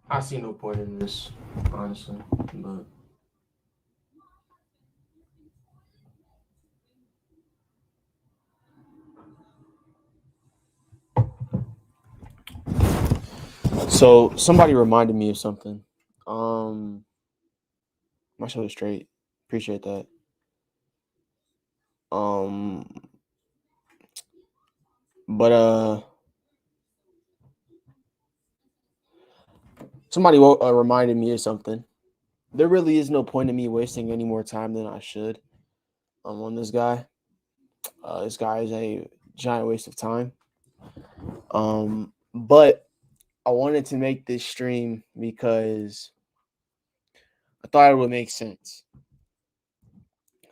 I see no point in this, honestly. But so somebody reminded me of something. My show is straight. Appreciate that. Um, but somebody reminded me of something. There really is no point in me wasting any more time than I should. On this guy. This guy is a giant waste of time. But I wanted to make this stream because I thought it would make sense.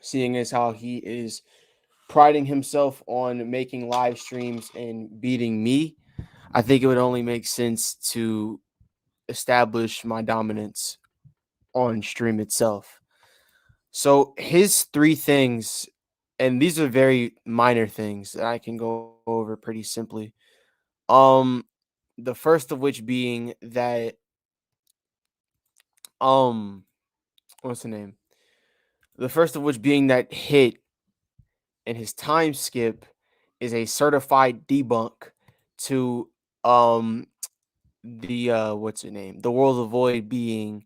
Seeing as how he is priding himself on making live streams and beating me, I think it would only make sense to establish my dominance on stream itself. So his three things, and these are very minor things that I can go over pretty simply. Um, the first of which being that um, what's the name? The first of which being that hit and his time skip is a certified debunk to the what's it name? The world of void being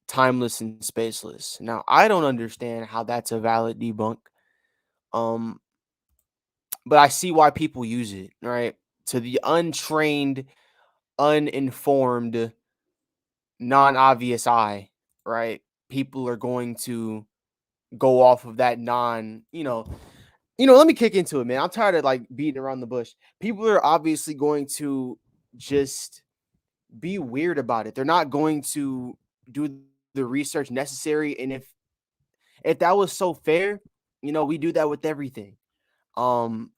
timeless and spaceless. Now, I don't understand how that's a valid debunk. Um, but I see why people use it, right? To the untrained, uninformed, non-obvious eye, right? People are going to go off of that let me kick into it, man. I'm tired of like beating around the bush. People are obviously going to just be weird about it. They're not going to do the research necessary. And if that was so fair, we do that with everything. Um,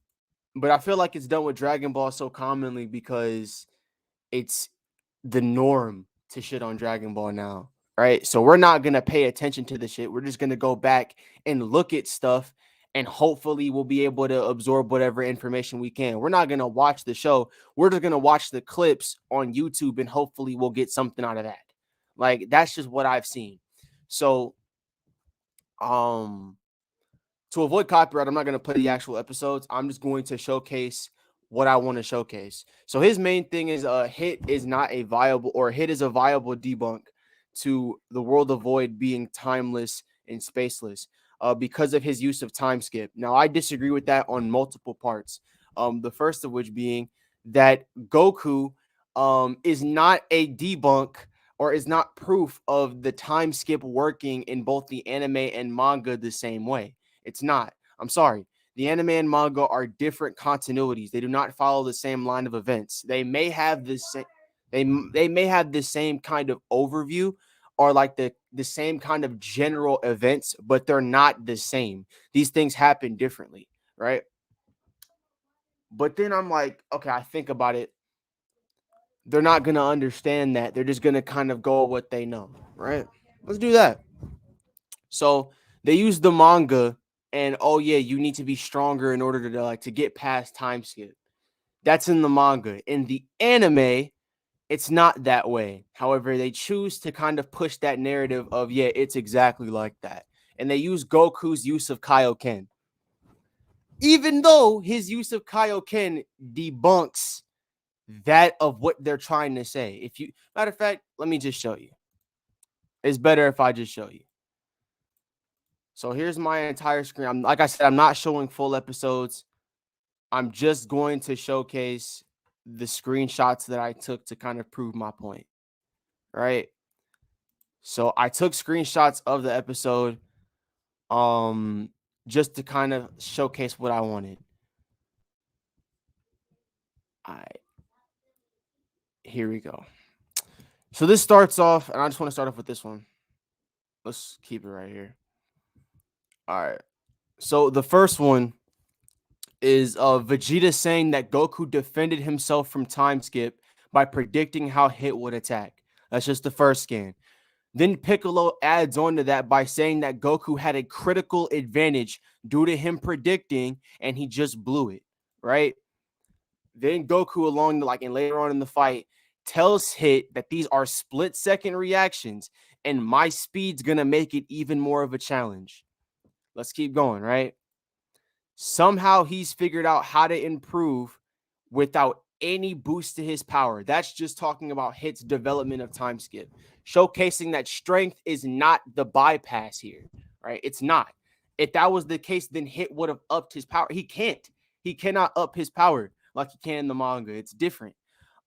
but I feel like it's done with Dragon Ball so commonly because it's the norm to shit on Dragon Ball now, right? So we're not gonna pay attention to the shit. We're just gonna go back and look at stuff, and hopefully we'll be able to absorb whatever information we can. We're not gonna watch the show. We're just gonna watch the clips on YouTube, and hopefully we'll get something out of that. Like that's just what I've seen. So, um, to avoid copyright, I'm not going to play the actual episodes. I'm just going to showcase what I want to showcase. So his main thing is hit is not a viable, or hit is a viable debunk to the world of void being timeless and spaceless because of his use of time skip. Now I disagree with that on multiple parts. The first of which being that Goku is not a debunk or is not proof of the time skip working in both the anime and manga the same way. It's not. I'm sorry. The anime and manga are different continuities. They do not follow the same line of events. They may have the same they may have the same kind of overview or like the same kind of general events, but they're not the same. These things happen differently, right? But then I'm like, okay, I think about it. They're not going to understand that. They're just going to kind of go with what they know, right? Let's do that. So they use the manga, and oh yeah, you need to be stronger in order to get past time skip. That's in the manga. In the anime, it's not that way. However, they choose to kind of push that narrative of yeah, it's exactly like that. And they use Goku's use of Kaioken. Even though his use of Kaioken debunks that of what they're trying to say. If you matter of fact, let me just show you. It's better if I just show you. So here's my entire screen. Like I said, I'm not showing full episodes. I'm just going to showcase the screenshots that I took to kind of prove my point. Right. So I took screenshots of the episode. just to kind of showcase what I wanted. All right, here we go. So this starts off, and I just want to start off with this one. Let's keep it right here. All right. So the first one is Vegeta saying that Goku defended himself from time skip by predicting how Hit would attack. That's just the first scan. Then Piccolo adds on to that by saying that Goku had a critical advantage due to him predicting, and he just blew it, right? Then Goku, along the like, and later on in the fight, tells Hit that these are split-second reactions, and my speed's gonna make it even more of a challenge. Let's keep going, right? Somehow he's figured out how to improve without any boost to his power. That's just talking about Hit's development of time skip, showcasing that strength is not the bypass here, right? It's not. If that was the case, then Hit would have upped his power. He can't. He cannot up his power like he can in the manga. It's different.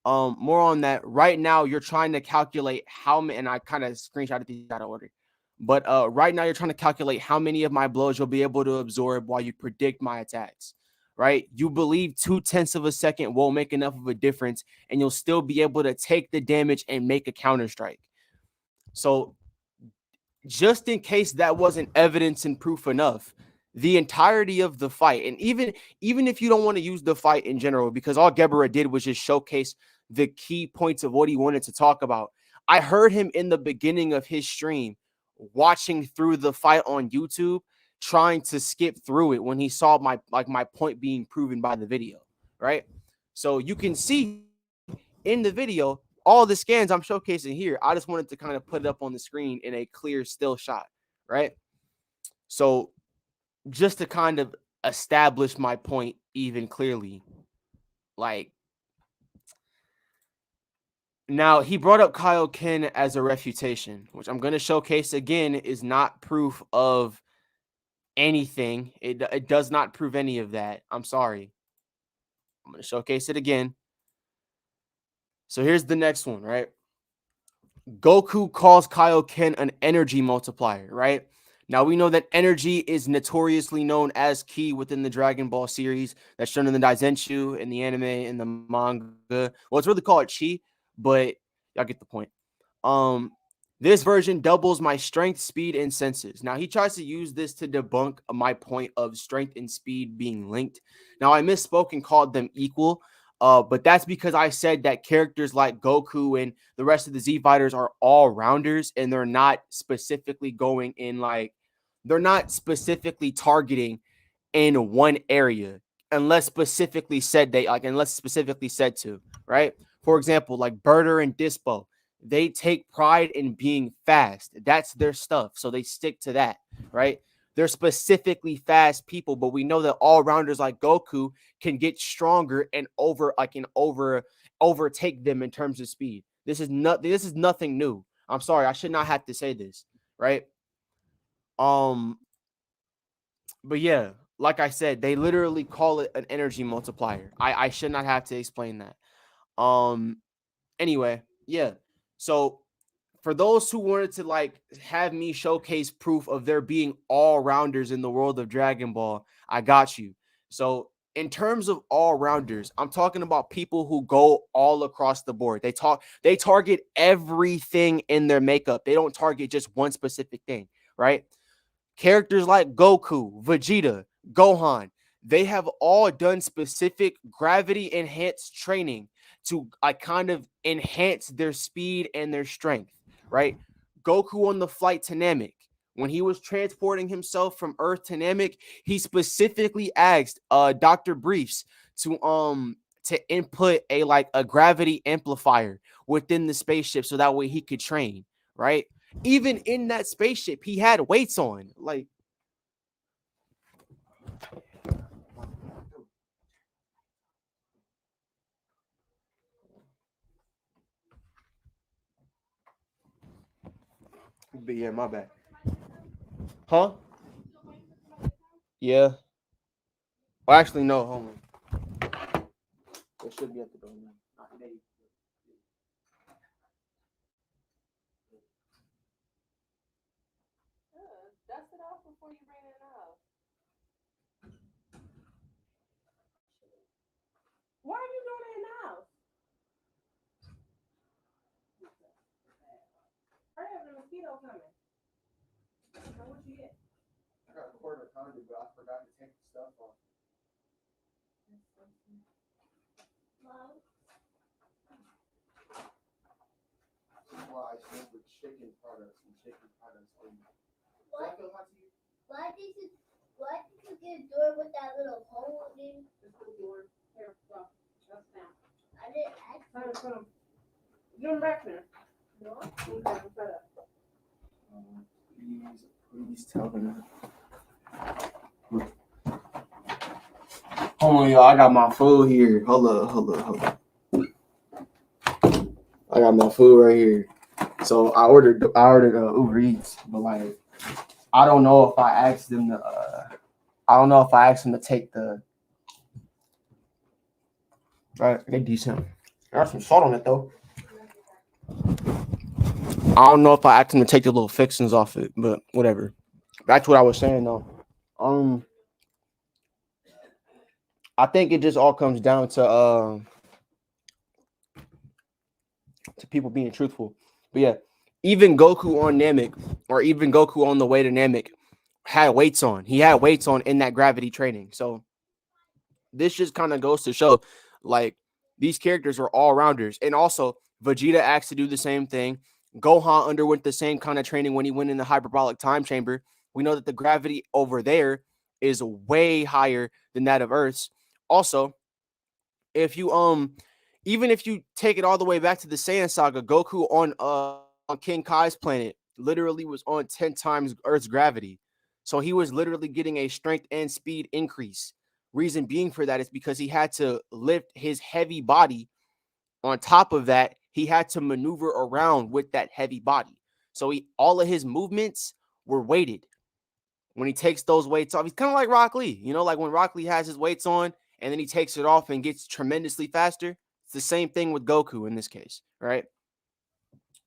More on that. Right now, you're trying to calculate how many, and I kind of screenshotted these out of order. But right now, you're trying to calculate how many of my blows you'll be able to absorb while you predict my attacks. Right? You believe 2/10 of a second won't make enough of a difference, and you'll still be able to take the damage and make a counter strike. So just in case that wasn't evidence and proof enough, the entirety of the fight, and even if you don't want to use the fight in general, because all Geburah did was just showcase the key points of what he wanted to talk about. I heard him in the beginning of his stream watching through the fight on YouTube, trying to skip through it when he saw my point being proven by the video, right? So you can see in the video all the scans I'm showcasing here. I just wanted to kind of put it up on the screen in a clear still shot, right? So just to kind of establish my point even clearly, like, now he brought up Kaioken as a refutation, which I'm going to showcase again is not proof of anything. It does not prove any of that. I'm sorry. I'm going to showcase it again. So here's the next one, right? Goku calls Kaioken an energy multiplier, right? Now we know that energy is notoriously known as ki within the Dragon Ball series. That's shown in the Daizenshuu, in the anime, in the manga. Well, it's really called chi, but y'all get the point. Um, this version doubles my strength, speed, and senses. Now he tries to use this to debunk my point of strength and speed being linked. Now I misspoke and called them equal. But that's because I said that characters like Goku and the rest of the Z fighters are all rounders, and they're not specifically going in like they're not specifically targeting in one area unless specifically said to, right? For example, like Birder and Dispo, they take pride in being fast. That's their stuff. So they stick to that, right? They're specifically fast people, but we know that all rounders like Goku can get stronger and overtake them in terms of speed. This is nothing new. I'm sorry, I should not have to say this, right? Um, but yeah, like I said, they literally call it an energy multiplier. I should not have to explain that. Um, anyway, yeah. So for those who wanted to like have me showcase proof of there being all rounders in the world of Dragon Ball, I got you. So in terms of all rounders, I'm talking about people who go all across the board. They target everything in their makeup. They don't target just one specific thing, right? Characters like Goku, Vegeta, Gohan, they have all done specific gravity enhanced training to kind of enhance their speed and their strength, right? Goku on the flight to Namek, when he was transporting himself from Earth to Namek, he specifically asked Dr. Briefs to input a gravity amplifier within the spaceship so that way he could train, right? Even in that spaceship, he had weights on. Like, but yeah, my bad. Huh? Yeah. Well, actually, no. Hold on. It should be at the door now. Dust it off before you bring it out. I got a quarter pounded, but I forgot to take the stuff off. That's why I smoke with chicken products and chicken products only. Does that feel hot to you? Why did you get a door with that little hole in? There's no door. Here, go. Just now. I didn't ask. Give them back there. No? Okay, please tell them. Hold on, y'all. I got my food here. Hold up. I got my food right here. So I ordered Uber Eats, but like I don't know if I asked them to. I don't know if I asked them to take the. Right, they decent. There's some salt on it though. I don't know if I asked them to take the little fixings off it, but whatever. That's what I was saying though. I think it just all comes down to people being truthful. But yeah, even Goku on Namek, or even Goku on the way to Namek, had weights on. He had weights on in that gravity training. So this just kind of goes to show, like, these characters are all rounders. And also, Vegeta asked to do the same thing. Gohan underwent the same kind of training when he went in the hyperbolic time chamber. We know that the gravity over there is way higher than that of Earth's. Also, if you even if you take it all the way back to the Saiyan saga, Goku on King Kai's planet literally was on 10 times Earth's gravity. So he was literally getting a strength and speed increase. Reason being for that is because he had to lift his heavy body. On top of that, he had to maneuver around with that heavy body. So all of his movements were weighted. When he takes those weights off, he's kind of like Rock Lee. You know, like when Rock Lee has his weights on and then he takes it off and gets tremendously faster. It's the same thing with Goku in this case, right?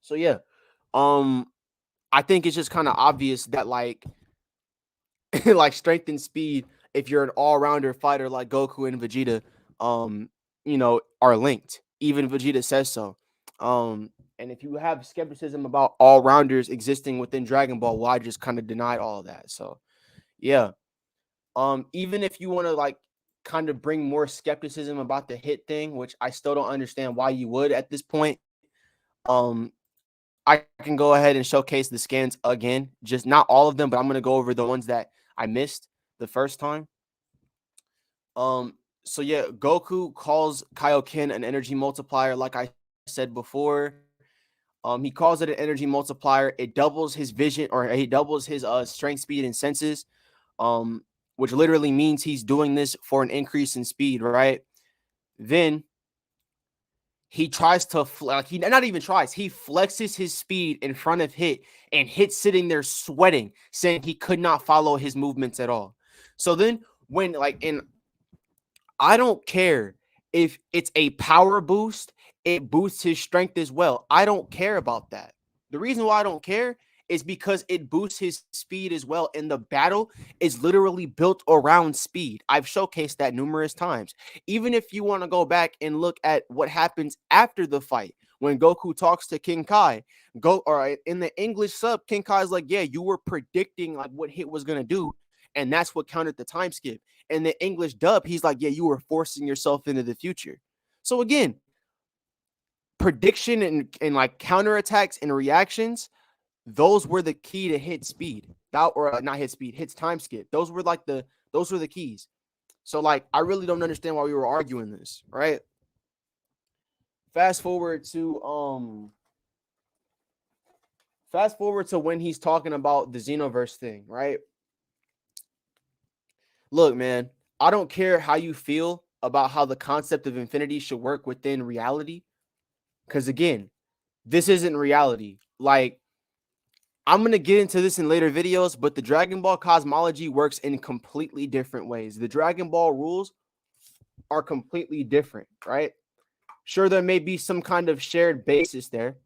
So yeah, I think it's just kind of obvious that like like strength and speed, if you're an all-rounder fighter like Goku and Vegeta, are linked. Even Vegeta says so. And if you have skepticism about all-rounders existing within Dragon Ball, well, I just kind of denied all of that. So yeah. Even if you want to like kind of bring more skepticism about the hit thing, which I still don't understand why you would at this point. I can go ahead and showcase the scans again, just not all of them, but I'm going to go over the ones that I missed the first time. So yeah, Goku calls Kaioken an energy multiplier, like I said before. He calls it an energy multiplier. It doubles his vision, or he doubles his strength, speed, and senses, which literally means he's doing this for an increase in speed, right? Then he tries to he not even tries. He flexes his speed in front of Hit, and Hit's sitting there sweating, saying he could not follow his movements at all. So then when I don't care if it's a power boost, it boosts his strength as well. I don't care about that. The reason why I don't care is because it boosts his speed as well. And the battle is literally built around speed. I've showcased that numerous times. Even if you want to go back and look at what happens after the fight, when Goku talks to King Kai, in the English sub, King Kai's like, yeah, you were predicting like what Hit was going to do. And that's what countered the time skip. In the English dub, he's like, yeah, you were forcing yourself into the future. So again, prediction and like counterattacks and reactions, those were the key to Hit speed. Not Hit speed, Hit's time skip. Those were the keys. So like, I really don't understand why we were arguing this, right? Fast forward to when he's talking about the Xenoverse thing, right? Look, man, I don't care how you feel about how the concept of infinity should work within reality. Because again, this isn't reality. Like, I'm going to get into this in later videos, but the Dragon Ball cosmology works in completely different ways. The Dragon Ball rules are completely different, right? Sure, there may be some kind of shared basis there.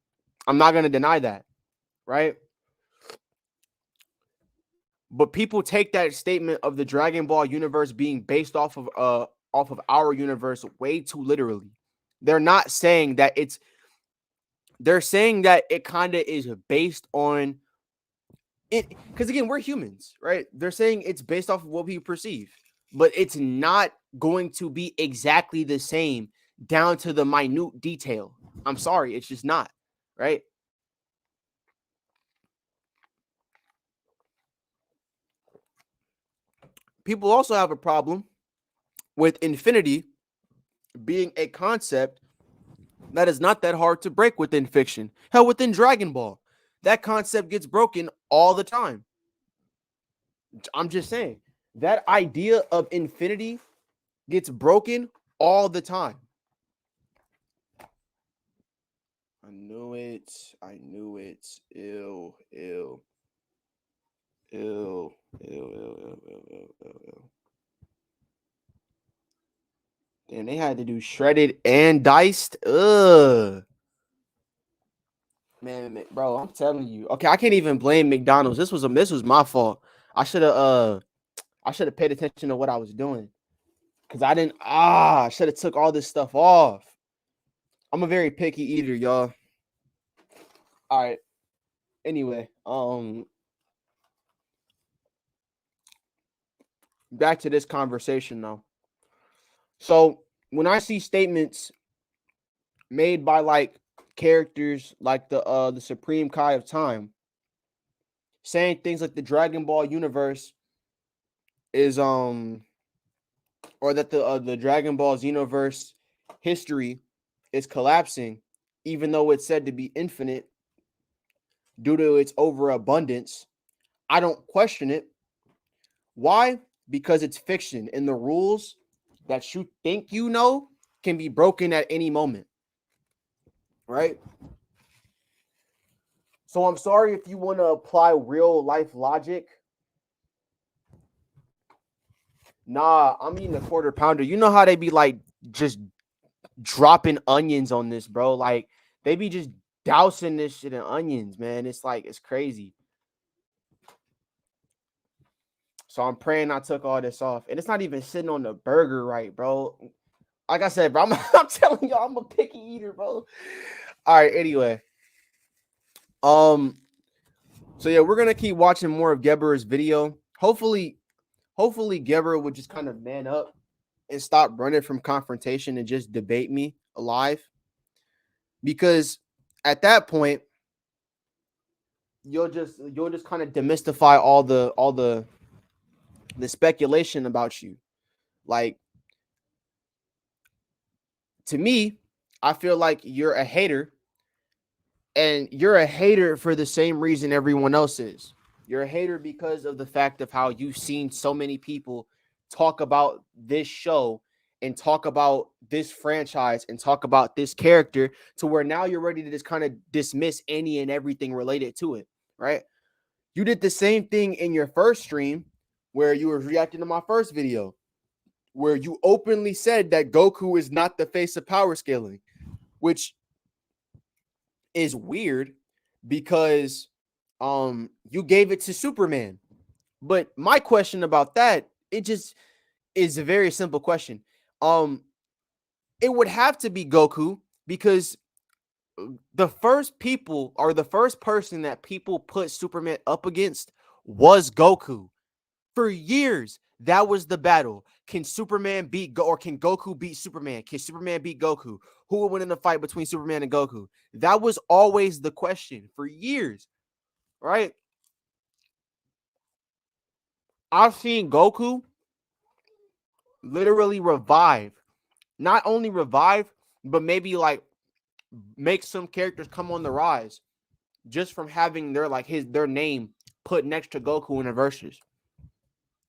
I'm not going to deny that, right? But people take that statement of the Dragon Ball universe being based off of our universe way too literally. They're not saying that it's they're saying that it kind of is based on it, because again, we're humans, right? They're saying it's based off of what we perceive, but it's not going to be exactly the same down to the minute detail. I'm sorry, it's just not, right? People also have a problem with infinity being a concept that is not that hard to break within fiction. Hell, within Dragon Ball, that concept gets broken all the time. I'm just saying that idea of infinity gets broken all the time. I knew it. I knew it. Ew, ew, ew, ew, ew, ew, ew, ew, ew. Damn, they had to do shredded and diced. Ugh. Man, bro, I'm telling you. Okay, I can't even blame McDonald's. This was my fault. I should have paid attention to what I was doing. Cause I didn't I should have took all this stuff off. I'm a very picky eater, y'all. All right. Anyway, back to this conversation though. So when I see statements made by like characters like the Supreme Kai of Time saying things like the Dragon Ball universe is or that the Dragon Ball Xenoverse history is collapsing, even though it's said to be infinite due to its overabundance, I don't question it. Why? Because it's fiction, and the rules that you think you know can be broken at any moment, right? So I'm sorry if you want to apply real life logic. Nah, I'm eating a quarter pounder. You know how they be like just dropping onions on this, bro? Like they be just dousing this shit in onions, man. It's like it's crazy. So I'm praying I took all this off. And it's not even sitting on the burger right, bro. Like I said, bro, I'm telling y'all, I'm a picky eater, bro. All right, anyway. So yeah, we're gonna keep watching more of Geburah's video. Hopefully Geburah would just kind of man up and stop running from confrontation and just debate me alive. Because at that point, you'll just kind of demystify all the speculation about you. Like to me, I feel like you're a hater, and you're a hater for the same reason everyone else is. You're a hater because of the fact of how you've seen so many people talk about this show and talk about this franchise and talk about this character to where now you're ready to just kind of dismiss any and everything related to it, right? You did the same thing in your first stream where you were reacting to my first video, where you openly said that Goku is not the face of power scaling, which is weird because you gave it to Superman. But my question about that, it just is a very simple question. It would have to be Goku because the first people or the first person that people put Superman up against was Goku. For years, that was the battle. Can Superman beat or can Goku beat Superman? Can Superman beat Goku? Who will win in the fight between Superman and Goku? That was always the question for years, right? I've seen Goku literally revive. Not only revive, but maybe like make some characters come on the rise just from having their name put next to Goku in the verses.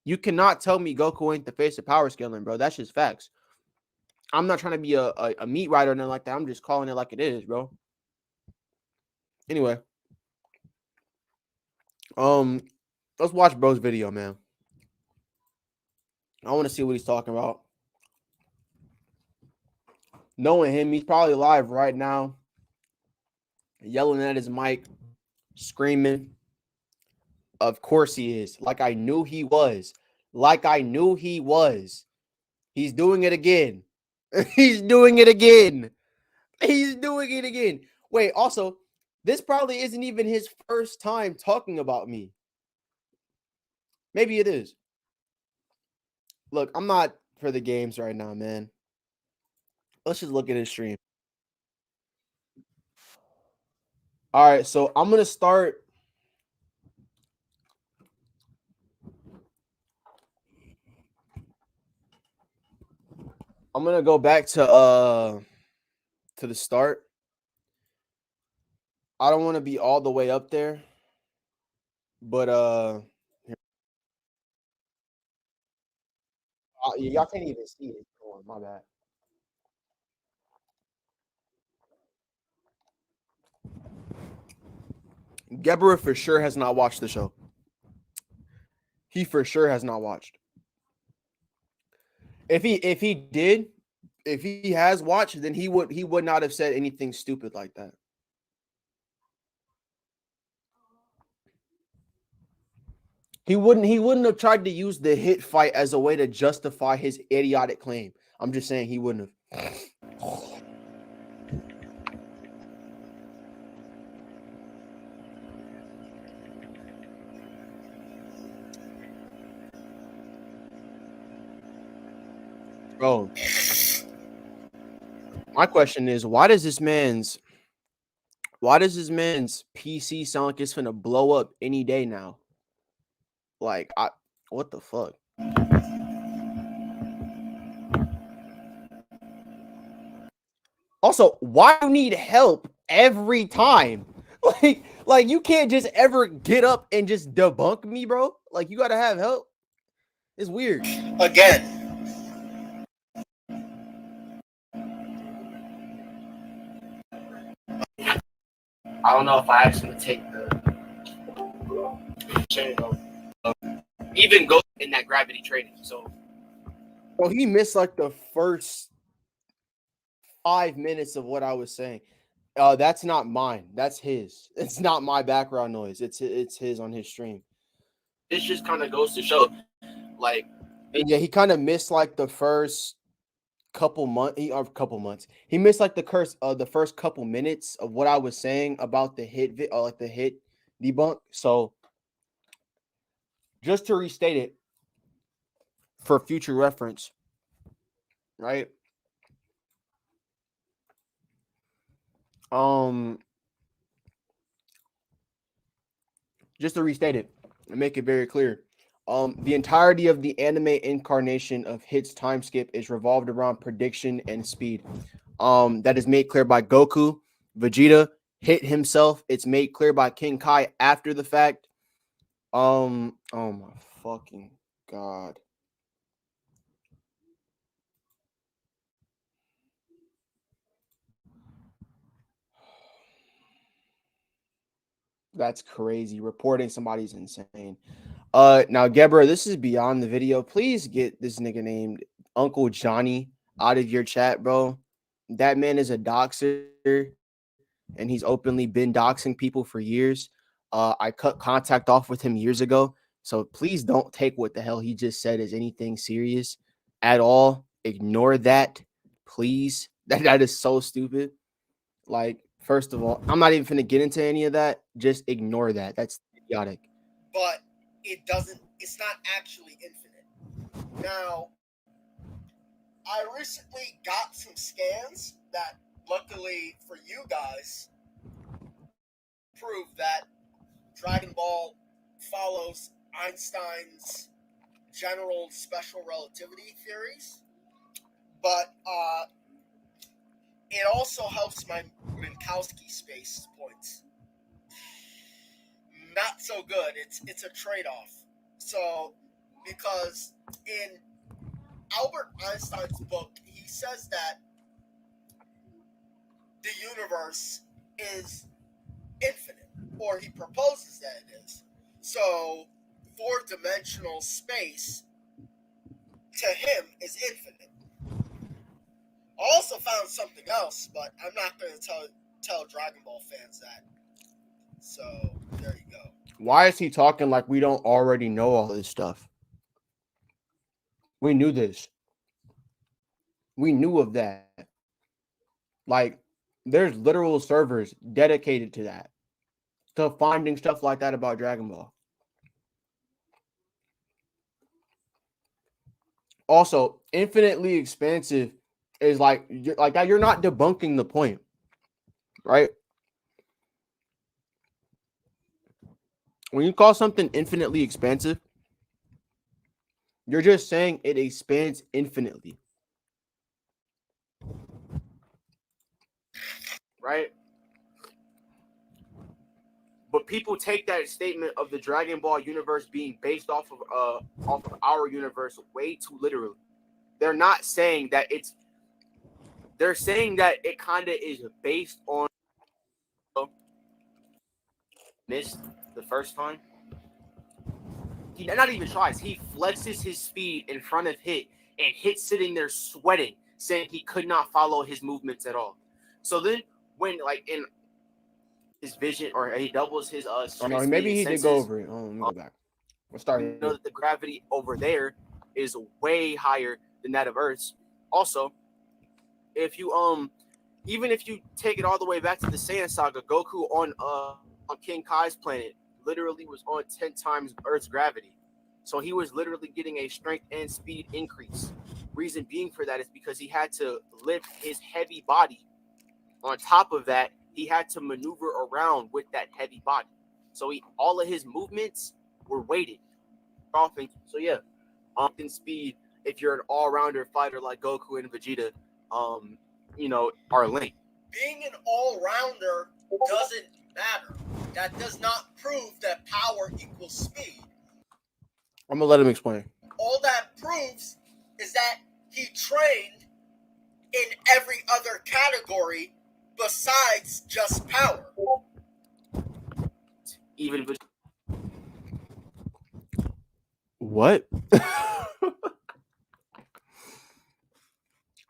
You cannot tell me Goku ain't the face of power scaling, bro. That's just facts. I'm not trying to be a meat writer or nothing like that. I'm just calling it like it is, bro. Anyway, let's watch bro's video, man. I want to see what he's talking about. Knowing him, he's probably live right now, yelling at his mic, screaming. Of course he is. Like I knew he was. Like I knew he was. He's doing it again. He's doing it again. He's doing it again. Wait, also, this probably isn't even his first time talking about me. Maybe it is. Look, I'm not for the games right now, man. Let's just look at his stream. All right, so I'm gonna start. I'm gonna go back to the start. I don't want to be all the way up there, but y'all can't even see it. Oh, my bad. Geburah for sure has not watched the show. He for sure has not watched. If he did, if he has watched, then he would not have said anything stupid like that. He wouldn't have tried to use the hit fight as a way to justify his idiotic claim. I'm just saying he wouldn't have. Bro, my question is why does this man's PC sound like it's finna blow up any day now? Like, what the fuck? Also, why do you need help every time? Like you can't just ever get up and just debunk me, bro. Like you gotta have help. It's weird. Again, I don't know if I actually take the channel. Even go in that gravity training. So Bro, he missed like the first 5 minutes of what I was saying. That's not mine. That's his. It's not my background noise. It's his on his stream. this just kind of goes to show, like, And yeah, he kind of missed like the first couple months. Couple months. He missed like the first couple minutes of what I was saying about the like the hit debunk. So just to restate it for future reference, right? Um, just to restate it and make it very clear. The entirety of the anime incarnation of Hit's time skip is revolved around prediction and speed. That is made clear by Goku, Vegeta, Hit himself. It's made clear by King Kai after the fact. Oh my fucking god. That's crazy. Reporting somebody's insane. Now Geburah, this is beyond the video. Please get this nigga named Uncle Johnny out of your chat, bro. That man is a doxer, and he's openly been doxing people for years. I cut contact off with him years ago, so please don't take what the hell he just said as anything serious at all. Ignore that, please. That is so stupid. Like, first of all, I'm not even gonna get into any of that. Just ignore that. That's idiotic. but it's not actually infinite. Now, I recently got some scans that, luckily for you guys, prove that Dragon Ball follows Einstein's general special relativity theories, but it also helps my Minkowski space points. Not so good. It's a trade-off. So, because in Albert Einstein's book, he says that the universe is infinite, or he proposes that it is. So, four-dimensional space to him is infinite. I also found something else, but I'm not going to tell Dragon Ball fans that. So there you go. Why is he talking like we don't already know all this stuff? We knew this. We knew of that. Like, There's literal servers dedicated to that, to finding stuff like that about Dragon Ball. Also, infinitely expansive is like that. You're not debunking the point, right? When you call something infinitely expansive, you're just saying it expands infinitely, right? But people take that statement of the Dragon Ball universe being based off of our universe way too literally. They're not saying that it's. They're saying that it kind of is based on missed the first time. He not even tries. He flexes his speed in front of Hit, and Hit sitting there sweating, saying he could not follow his movements at all. So then, when like in his vision, or he doubles his strength, maybe speed, he and did go senses, over it. Let me go back. Let's start we here. know that the gravity over there is way higher than that of Earth's. Also, if you even if you take it all the way back to the Saiyan saga, Goku on King Kai's planet literally was on 10 times Earth's gravity. So he was literally getting a strength and speed increase. Reason being for that is because he had to lift his heavy body. On top of that, he had to maneuver around with that heavy body. So all of his movements were weighted. So yeah, in speed, if you're an all-rounder fighter like Goku and Vegeta, are linked. Being an all-rounder doesn't matter. That does not prove that power equals speed. I'm gonna let him explain. All that proves is that he trained in every other category besides just power. Even what?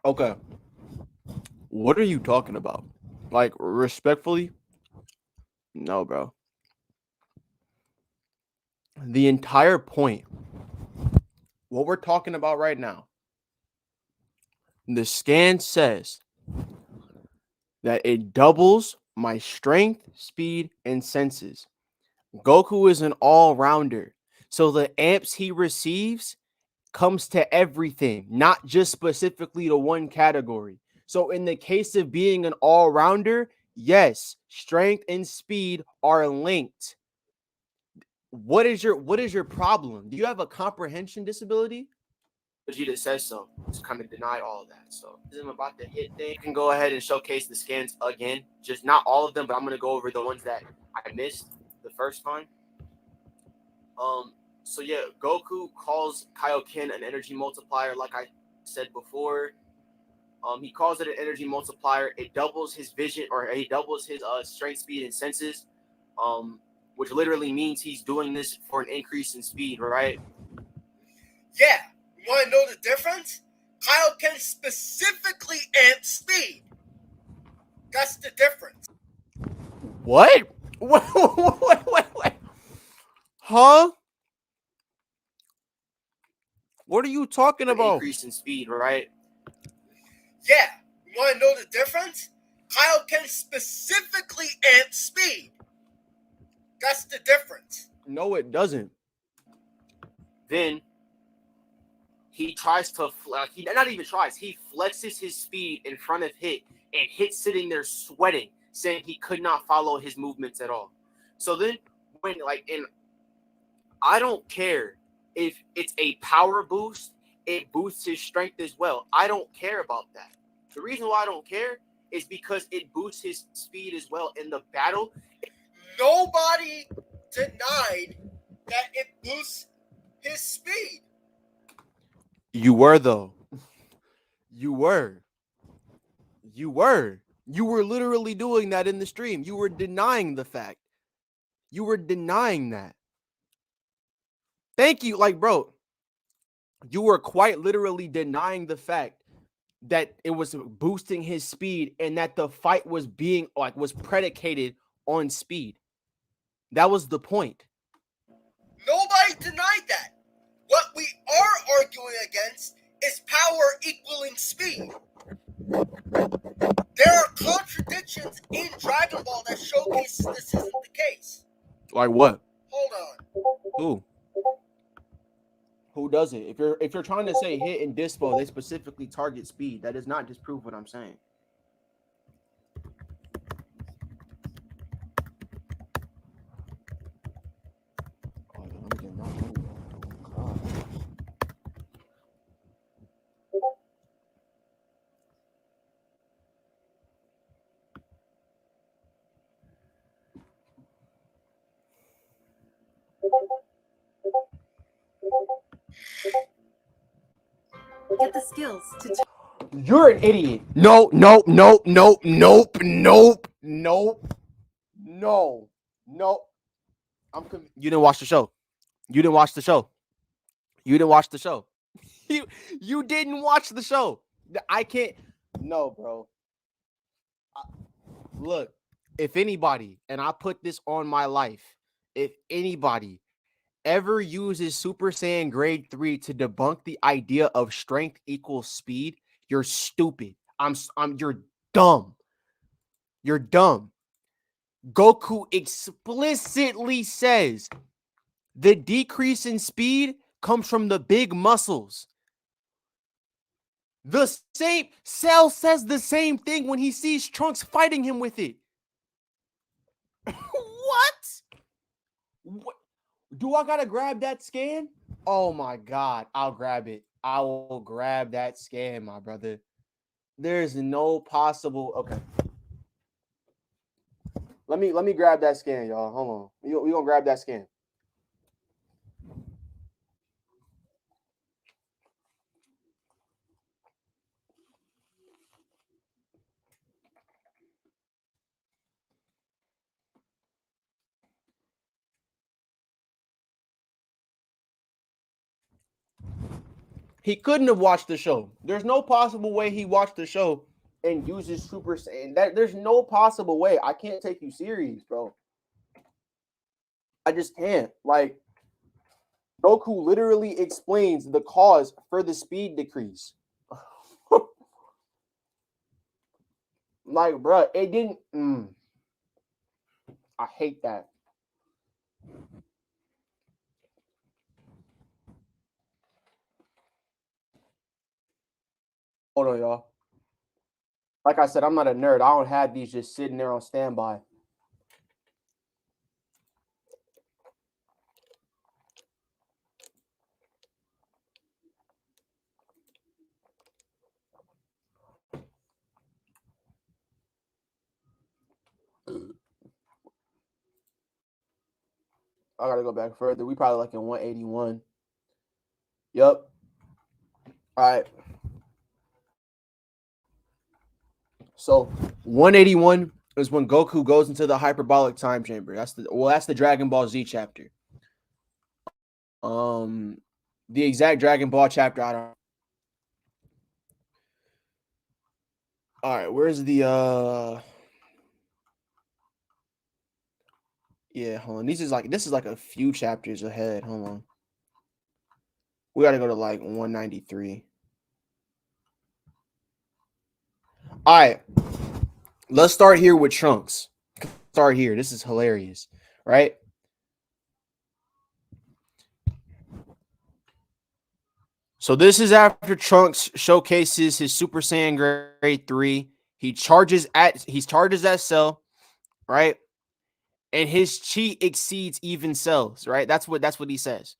Okay. What are you talking about? Like, respectfully? No, bro. The entire point, what we're talking about right now, the scan says that it doubles my strength, speed, and senses. Goku is an all-rounder. So the amps he receives comes to everything, not just specifically to one category. So in the case of being an all-rounder, yes, strength and speed are linked. What is your problem? Do you have a comprehension disability? Vegeta says so. Just kind of deny all of that. So I'm about to hit thing. You can go ahead and showcase the scans again. Just not all of them, but I'm gonna go over the ones that I missed the first time. So yeah, Goku calls Kaioken an energy multiplier, like I said before. He calls it an energy multiplier. It doubles his vision, or he doubles his strength, speed, and senses. Which literally means he's doing this for an increase in speed, right? Yeah. You want to know the difference? Kaioken specifically amps speed. That's the difference. What? Wait. Huh? What are you talking about? Increase in speed, right? Yeah. You want to know the difference? Kaioken specifically amps speed. That's the difference. No, it doesn't. Then he tries to he not even tries. He flexes his speed in front of Hit, and Hit sitting there sweating, saying he could not follow his movements at all. So then when I don't care if it's a power boost, it boosts his strength as well. I don't care about that. The reason why I don't care is because it boosts his speed as well in the battle. Nobody denied that it boosts his speed. You were, though. You were. You were literally doing that in the stream. You were denying the fact. You were denying that. Thank you. Like, bro, you were quite literally denying the fact that it was boosting his speed and that the fight was was predicated on speed. That was the point. Nobody denied that. What we are arguing against is power equaling speed. There are contradictions Like what? Hold on. Who? Who does it? If you're trying to say hit and dispo, they specifically target speed. That does not disprove what I'm saying. Oh, yeah, let me get my money. Oh, God. Get the skills to. You're an idiot. No, nope, nope, nope, nope, nope, nope, no, no. You didn't watch the show. You didn't watch the show. You didn't watch the show. You you didn't watch the show. I can't. No, bro. Look, if anybody, and I put this on my life, if anybody ever uses Super Saiyan Grade 3 to debunk the idea of strength equals speed, you're stupid. You're dumb. You're dumb. Goku explicitly says the decrease in speed comes from the big muscles. The same Cell says the same thing when he sees Trunks fighting him with it. What? What? Do I gotta grab that scan? Oh my god, I'll grab it. I will grab that scan, my brother. There's no possible. Okay. Let me grab that scan, y'all. Hold on. We gonna grab that scan. He couldn't have watched the show. There's no possible way he watched the show and uses Super Saiyan. There's no possible way. I can't take you serious, bro. I just can't. Like, Goku literally explains the cause for the speed decrease. Like, bro, it didn't. I hate that. Hold on, y'all. Like I said, I'm not a nerd. I don't have these just sitting there on standby. I gotta go back further. We probably like in 181. Yep. All right. So 181 is when Goku goes into the hyperbolic time chamber. That's the Dragon Ball Z chapter. The exact Dragon Ball chapter, I don't. All right, where's the yeah, hold on. This is like a few chapters ahead. Hold on. We gotta go to like 193. All right. Let's start here with Trunks. Start here. This is hilarious, right? So this is after Trunks showcases his Super Saiyan Grade 3. He charges at Cell, right? And his chi exceeds even Cell's, right? That's what he says.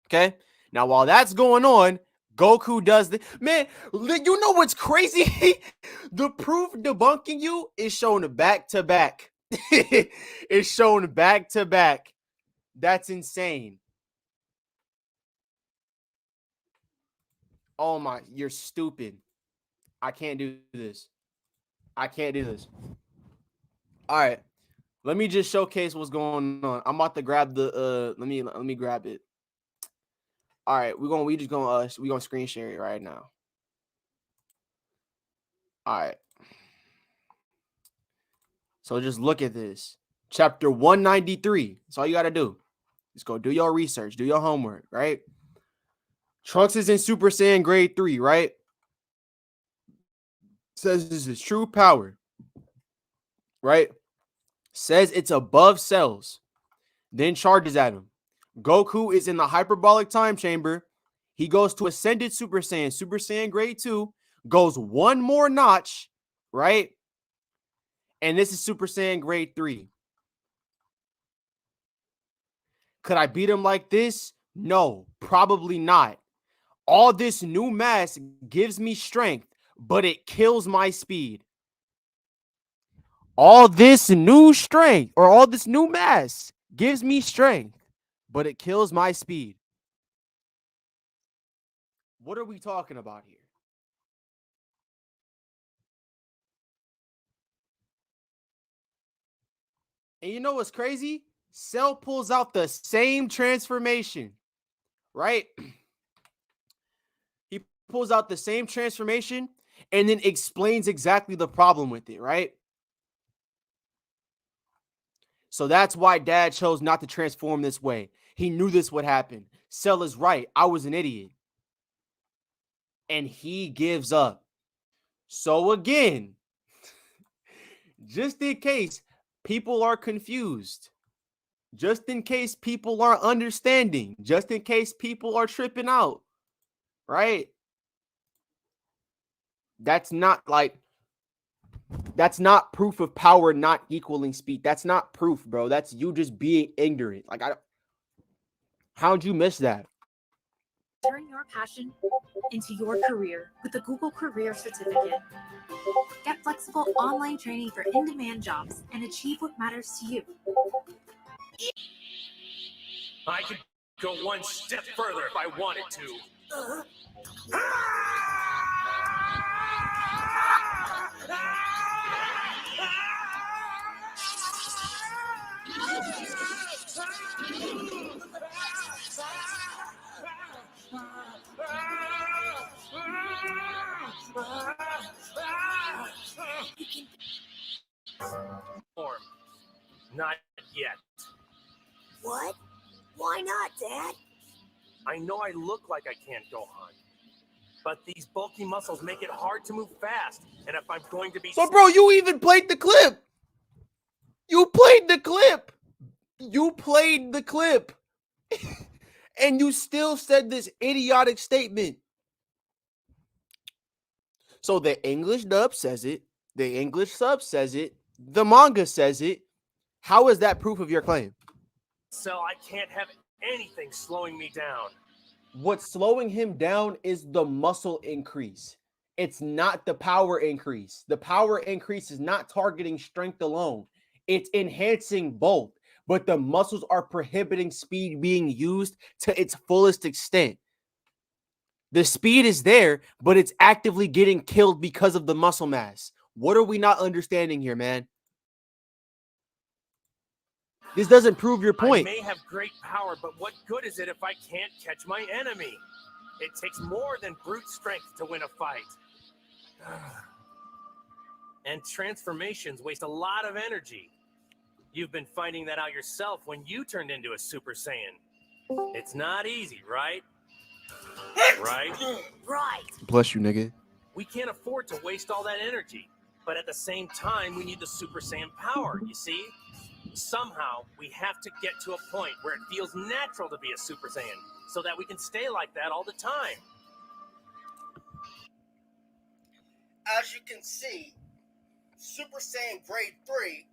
Okay. Now, while that's going on, Goku does the man. You know what's crazy? The proof debunking you is shown back to back. It's shown back to back. That's insane. Oh my, you're stupid. I can't do this. I can't do this. All right. Let me just showcase what's going on. I'm about to grab the let me grab it. All right, we gonna screen share it right now. All right. So just look at this. Chapter 193. That's all you gotta do. Just go do your research, do your homework, right? Trunks is in Super Saiyan Grade 3, right? Says this is true power, right? Says it's above Cells, then charges at him. Goku is in the hyperbolic time chamber. He goes to Ascended Super Saiyan grade 2, goes one more notch, right? And this is Super Saiyan grade 3. Could I beat him like this? No, probably not. All this new mass gives me strength, but it kills my speed. All this new strength or all this new mass gives me strength, but it kills my speed. What are we talking about here? And you know what's crazy? Cell pulls out the same transformation, right? He pulls out the same transformation and then explains exactly the problem with it, right? So that's why Dad chose not to transform this way. He knew this would happen. Cell is right. I was an idiot. And he gives up. So again, just in case people are confused, just in case people are understanding, just in case people are tripping out, right? That's not proof of power not equaling speed. That's not proof, bro. That's you just being ignorant. How'd you miss that? Turn your passion into your career with the Google Career Certificate. Get flexible online training for in-demand jobs and achieve what matters to you. I could go one step further if I wanted to. Not yet. What? Why not, Dad? I know I look like I can't go on, but these bulky muscles make it hard to move fast. And if I'm going to be... So, bro, you even played the clip. You played the clip. You played the clip. And you still said this idiotic statement. So the English dub says it. The English sub says it. The manga says it. How is that proof of your claim? So I can't have anything slowing me down. What's slowing him down is the muscle increase. It's not the power increase. The power increase is not targeting strength alone. It's enhancing both, but the muscles are prohibiting speed being used to its fullest extent. The speed is there, but it's actively getting killed because of the muscle mass. What are we not understanding here, man? This doesn't prove your point. I may have great power, but what good is it if I can't catch my enemy? It takes more than brute strength to win a fight. And transformations waste a lot of energy. You've been finding that out yourself when you turned into a Super Saiyan. It's not easy, right? Right? Right. Bless you, nigga. We can't afford to waste all that energy. But at the same time, we need the Super Saiyan power, you see? Somehow, we have to get to a point where it feels natural to be a Super Saiyan, so that we can stay like that all the time. As you can see, Super Saiyan Grade 3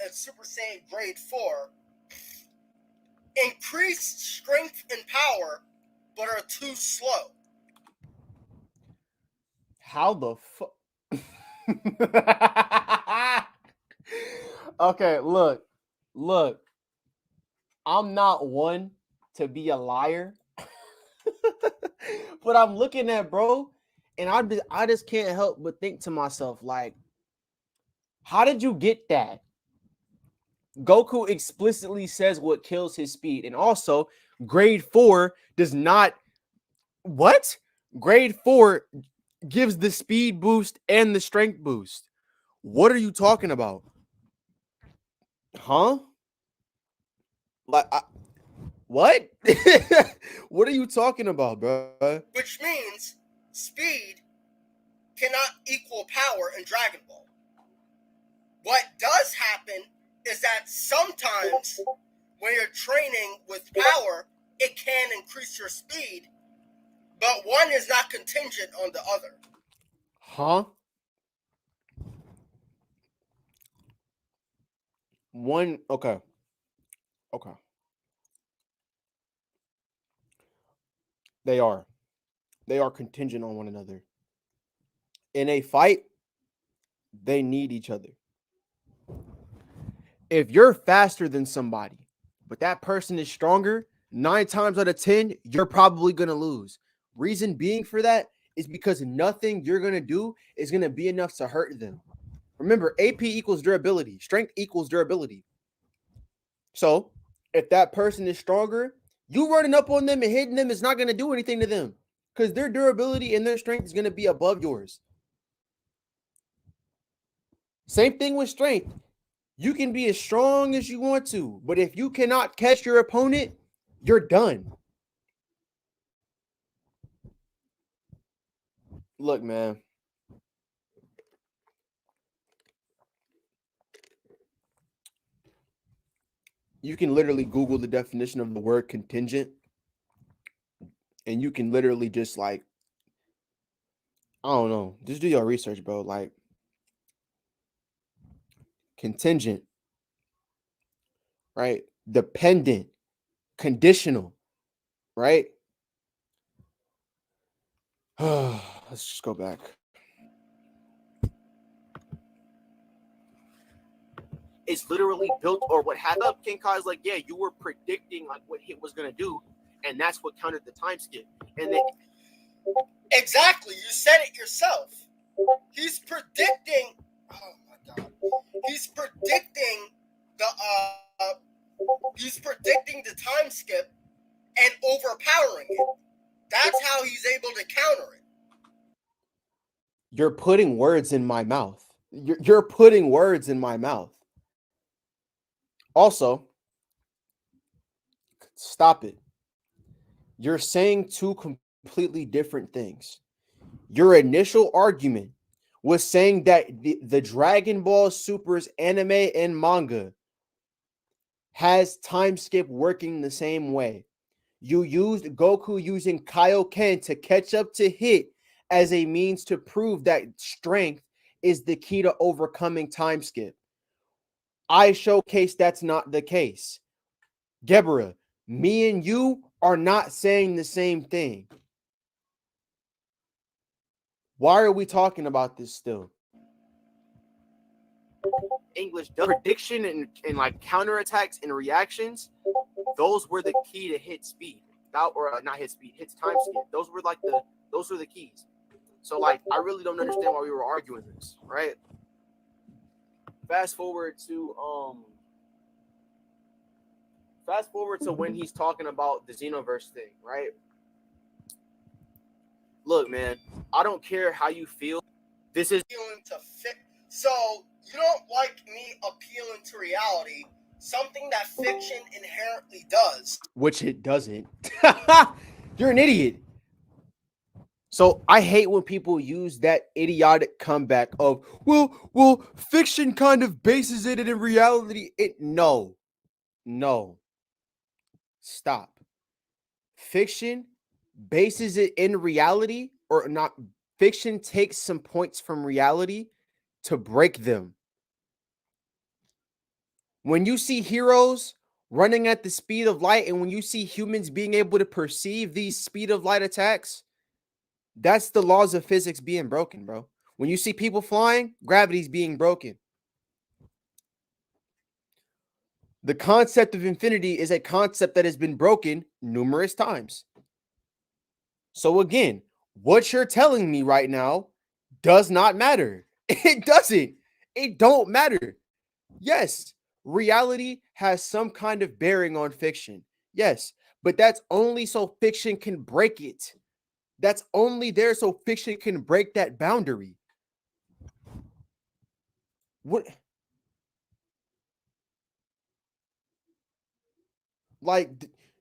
and Super Saiyan Grade 4 increase strength and power, but are too slow. How the fuck? Okay, look. I'm not one to be a liar, but I'm looking at bro, and I just can't help but think to myself, like, how did you get that? Goku explicitly says what kills his speed, and also grade 4 does not. What? Grade 4 gives the speed boost and the strength boost. What are you talking about? Huh? Like, what? What are you talking about, bro? Which means speed cannot equal power in Dragon Ball. What does happen is that sometimes when you're training with power, it can increase your speed, but one is not contingent on the other. Huh? One, okay. Okay. They are. They are contingent on one another. In a fight, they need each other. If you're faster than somebody, but that person is stronger, 9 times out of 10, you're probably going to lose. Reason being for that is because nothing you're going to do is going to be enough to hurt them. Remember, AP equals durability, strength equals durability. So if that person is stronger, you running up on them and hitting them is not going to do anything to them because their durability and their strength is going to be above yours. Same thing with strength. You can be as strong as you want to, but if you cannot catch your opponent, you're done. Look, man. You can literally Google the definition of the word contingent, and you can literally just like, I don't know, just do your research, bro. Like, contingent, right? Dependent, conditional, right? Let's just go back. It's literally built, or what happened up King Kai's like, yeah, you were predicting like what Hit was gonna do, and that's what countered the time skip. And then Exactly, you said it yourself. He's predicting. Oh my god, he's predicting the time skip and overpowering it. That's how he's able to counter it. you're putting words in my mouth. You're putting words in my mouth. Also, stop it. You're saying two completely different things. Your initial argument was saying that the Dragon Ball Super's anime and manga has time skip working the same way. You used Goku using Kaioken to catch up to Hit as a means to prove that strength is the key to overcoming time skip. I showcase that's not the case. Geburah, me and you are not saying the same thing. Why are we talking about this still? English prediction and like counterattacks and reactions, those were the key to Hit speed. Or not Hit speed, Hit's time skip. Those were the keys. So like I really don't understand why we were arguing this, right? Fast forward to when he's talking about the Xenoverse thing, right? Look, man, I don't care how you feel. This is Appealing to so you don't like me appealing to reality, something that fiction inherently does. Which it doesn't. You're an idiot. So I hate when people use that idiotic comeback of, well, fiction kind of bases it in reality. No. Stop. Fiction bases it in reality, or not. Fiction takes some points from reality to break them. When you see heroes running at the speed of light, and when you see humans being able to perceive these speed of light attacks, that's the laws of physics being broken, bro. When you see people flying, gravity's being broken. The concept of infinity is a concept that has been broken numerous times. So again, what you're telling me right now does not matter. It doesn't. It don't matter. Yes, reality has some kind of bearing on fiction. Yes, but that's only so fiction can break it. That's only there so fiction can break that boundary. What? Like,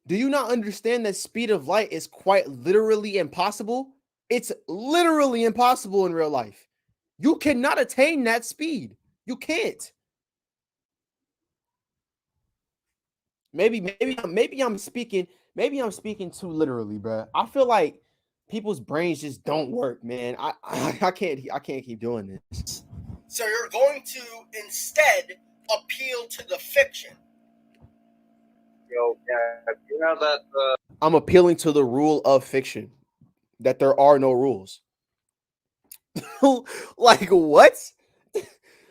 do you not understand that speed of light is quite literally impossible? It's literally impossible in real life. You cannot attain that speed. You can't. maybe I'm speaking too literally, bro. I feel like people's brains just don't work, man. I can't keep doing this. So you're going to instead appeal to the fiction. Yo, yeah, you know that I'm appealing to the rule of fiction that there are no rules. Like what?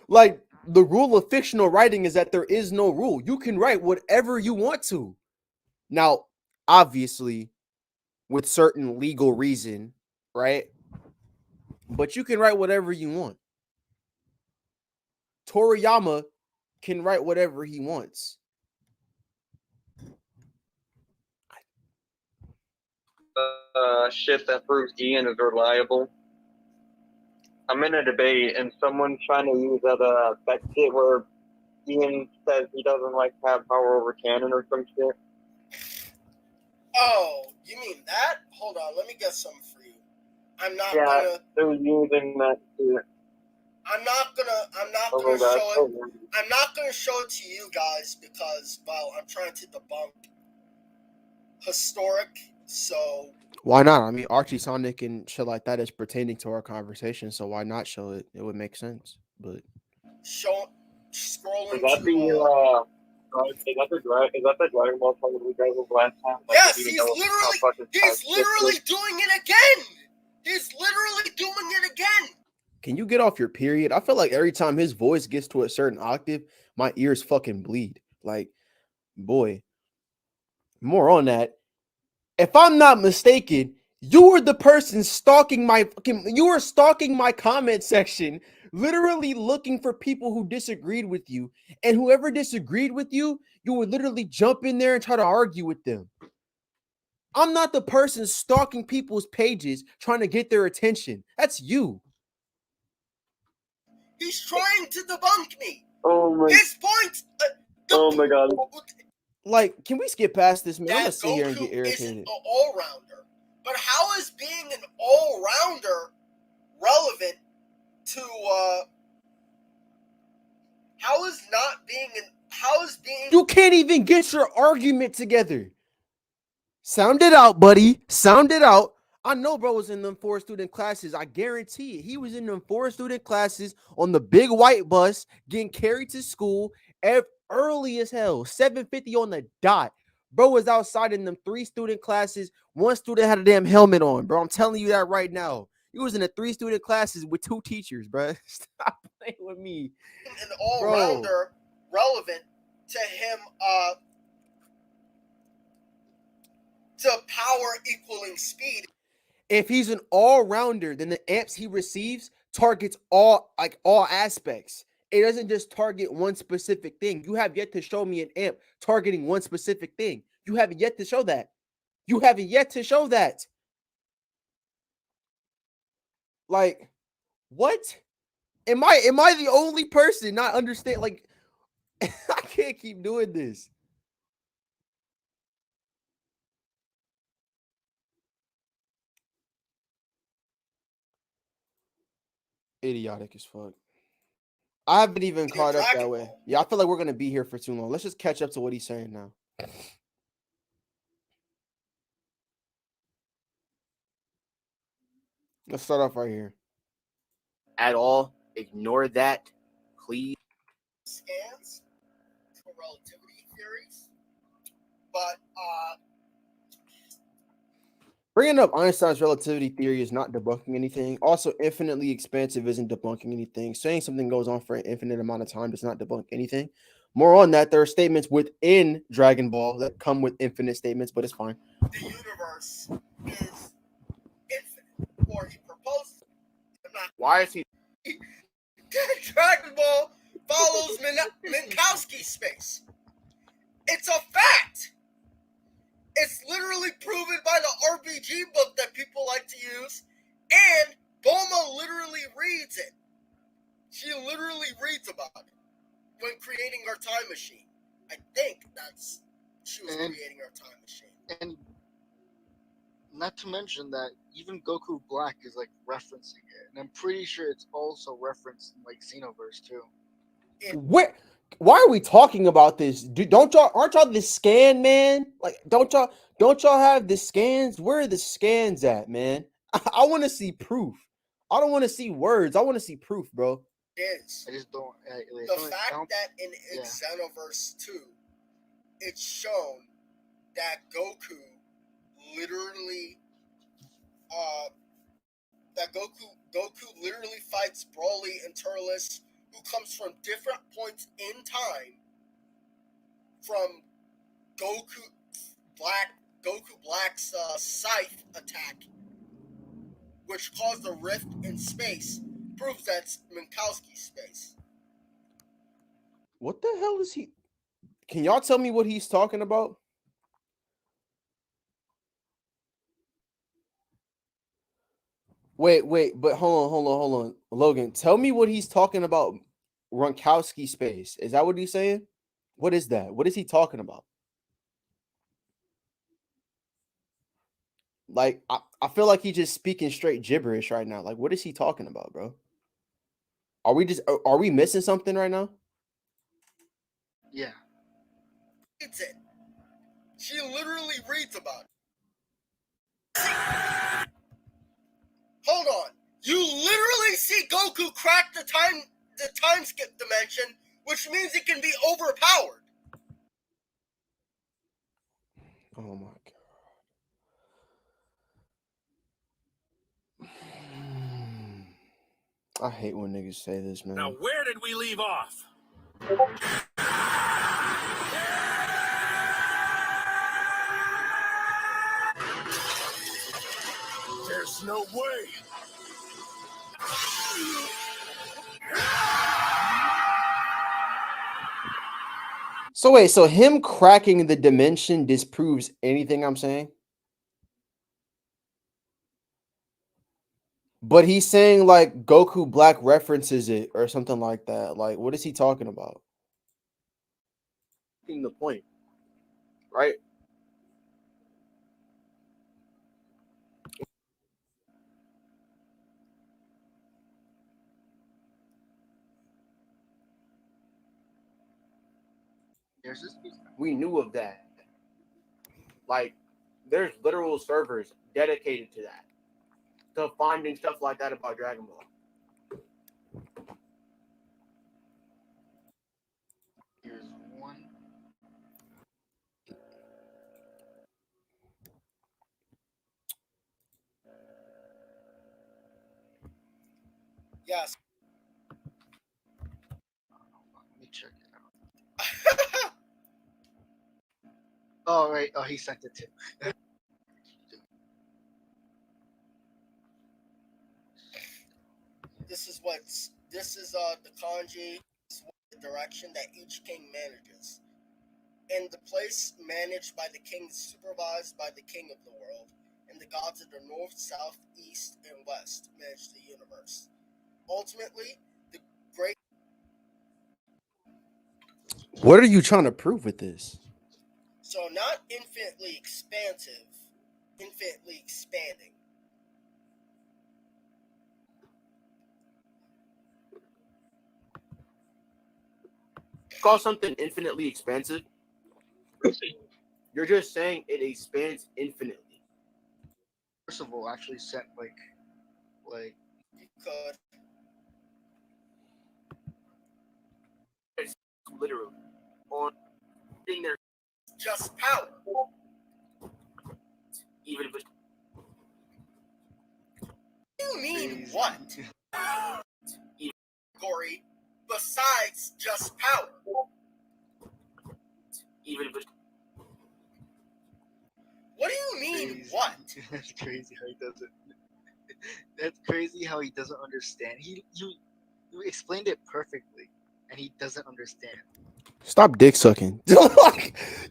Like the rule of fictional writing is that there is no rule. You can write whatever you want to. Now, obviously, with certain legal reason, right? But you can write whatever you want. Toriyama can write whatever he wants. shit that proves Ian is reliable. I'm in a debate and someone's trying to use that shit where Ian says he doesn't like to have power over canon or some shit. Oh, you mean that? Hold on, let me get some for you. I'm not Yeah, gonna. they're using that shit. I'm not gonna Oh my show god, it. so weird. I'm not gonna show it to you guys because, well, I'm trying to debunk historic. So Why not? I mean, Archie Sonic and shit like that is pertaining to our conversation, so why not show it? It would make sense. But scrolling Is that to. the Dragon Ball song we guys over last time? Like, Yes, we didn't he's know how fucking literally doing it again. He's literally doing it again. can you get off your period? I feel like every time his voice gets to a certain octave, my ears fucking bleed. Like, boy, more on that. If I'm not mistaken, you were the person stalking you were stalking my comment section, literally looking for people who disagreed with you. And whoever disagreed with you, you would literally jump in there and try to argue with them. I'm not the person stalking people's pages trying to get their attention. That's you. He's trying to debunk me. Oh my! His point. Oh my god! Like, can we skip past this, man? I'm gonna That sit here and get Goku isn't irritated. an all-rounder. But how is being an all-rounder relevant to how is being You can't even get your argument together. Sound it out, buddy. Sound it out. I know bro was in them 4 student classes. I guarantee it. He was in them 4 student classes on the big white bus, getting carried to school early as hell, 7:50 on the dot. Bro was outside in them 3 student classes. 1 student had a damn helmet on, bro. I'm telling you that right now. He was in the 3 student classes with 2 teachers, bro. Stop playing with me. an all-rounder relevant to him to power equaling speed. If he's an all-rounder, then the amps he receives targets all aspects. It doesn't just target one specific thing. You have yet to show me an amp targeting one specific thing. You haven't yet to show that. You haven't yet to show that. Like, what? Am I the only person not understand? Like, I can't keep doing this. Idiotic as fuck. I haven't even caught up that way. Yeah, I feel like we're gonna be here for too long. Let's just catch up to what he's saying now. Let's start off right here. At all, ignore that, please. Scans for relativity theories, but Bringing up Einstein's relativity theory is not debunking anything. Also, infinitely expansive isn't debunking anything. Saying something goes on for an infinite amount of time does not debunk anything. More on that, there are statements within Dragon Ball that come with infinite statements, but it's fine. the universe is infinite, or he proposes. Why is he? Dragon Ball follows Minkowski space. It's a fact. It's literally proven by the RPG book that people like to use, and Bulma literally reads it. She literally reads about it when creating her time machine. I think she was creating her time machine. And not to mention that even Goku Black is like referencing it, and I'm pretty sure it's also referenced in like Xenoverse too. Where? Why are we talking about this? Don't y'all aren't y'all the scan man? Like, don't y'all have the scans? Where are the scans at, man? I want to see proof. I don't want to see words. I want to see proof, bro. Is I just don't. the fact that in Xenoverse 2, it's shown that Goku literally, Goku literally fights Broly and Turles, who comes from different points in time, from Goku Black's scythe attack, which caused a rift in space, proves that's Minkowski's space. What the hell is he? Can y'all tell me what he's talking about? Wait, but hold on. Logan, tell me what he's talking about. Gronkowski space. Is that what he's saying? What is that? What is he talking about? Like, I feel like he's just speaking straight gibberish right now. Like, what is he talking about, bro? Are we missing something right now? Yeah. It's it. She literally reads about it. Hold on. You literally see Goku crack the time skip dimension, which means it can be overpowered. Oh my god. I hate when niggas say this, man. Now, where did we leave off? There's no way. So wait, so him cracking the dimension disproves anything I'm saying? But he's saying like Goku Black references it or something like that. Like, what is he talking about? The point, right? There's this. We knew of that. Like, there's literal servers dedicated to that, to finding stuff like that about Dragon Ball. Here's one. Yes. Let me check it out. Oh right. Oh, he sent it to. This is the kanji, the direction that each king manages. And the place managed by the king is supervised by the king of the world, and the gods of the north, south, east, and west manage the universe. Ultimately, the great. What are you trying to prove with this? So, not infinitely expansive, infinitely expanding. Call something infinitely expansive? You're just saying it expands infinitely. Percival actually sent like. You could. It's literally on thing there. Just power. Even if it's You mean what? Corey, besides just power. even if it's What do you mean Crazy. what? That's crazy how he doesn't. That's crazy how he doesn't understand. You explained it perfectly, and he doesn't understand. stop dick sucking.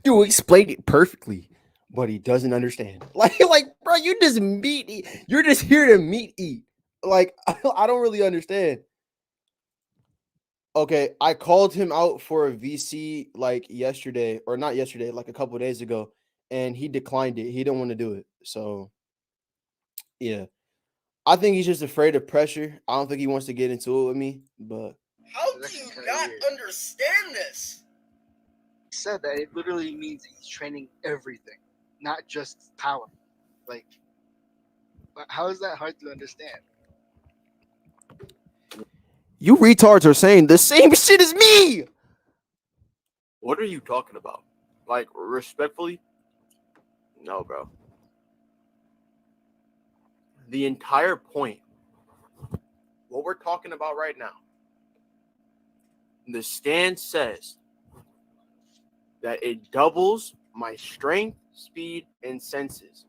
You explained it perfectly, but he doesn't understand. Like, bro, you just meat eat. You're just here to meat eat. Like, I don't really understand. Okay, I called him out for a VC like yesterday, or not yesterday, like a couple days ago, and he declined it. He didn't want to do it. So, yeah, I think he's just afraid of pressure. I don't think he wants to get into it with me, but How That's do you actually kinda not weird. understand this? He said that it literally means he's training everything, not just power. Like, how is that hard to understand? You retards are saying the same shit as me. What are you talking about? Like, respectfully? No, bro. The entire point, what we're talking about right now, the stand says that it doubles my strength, speed, and senses.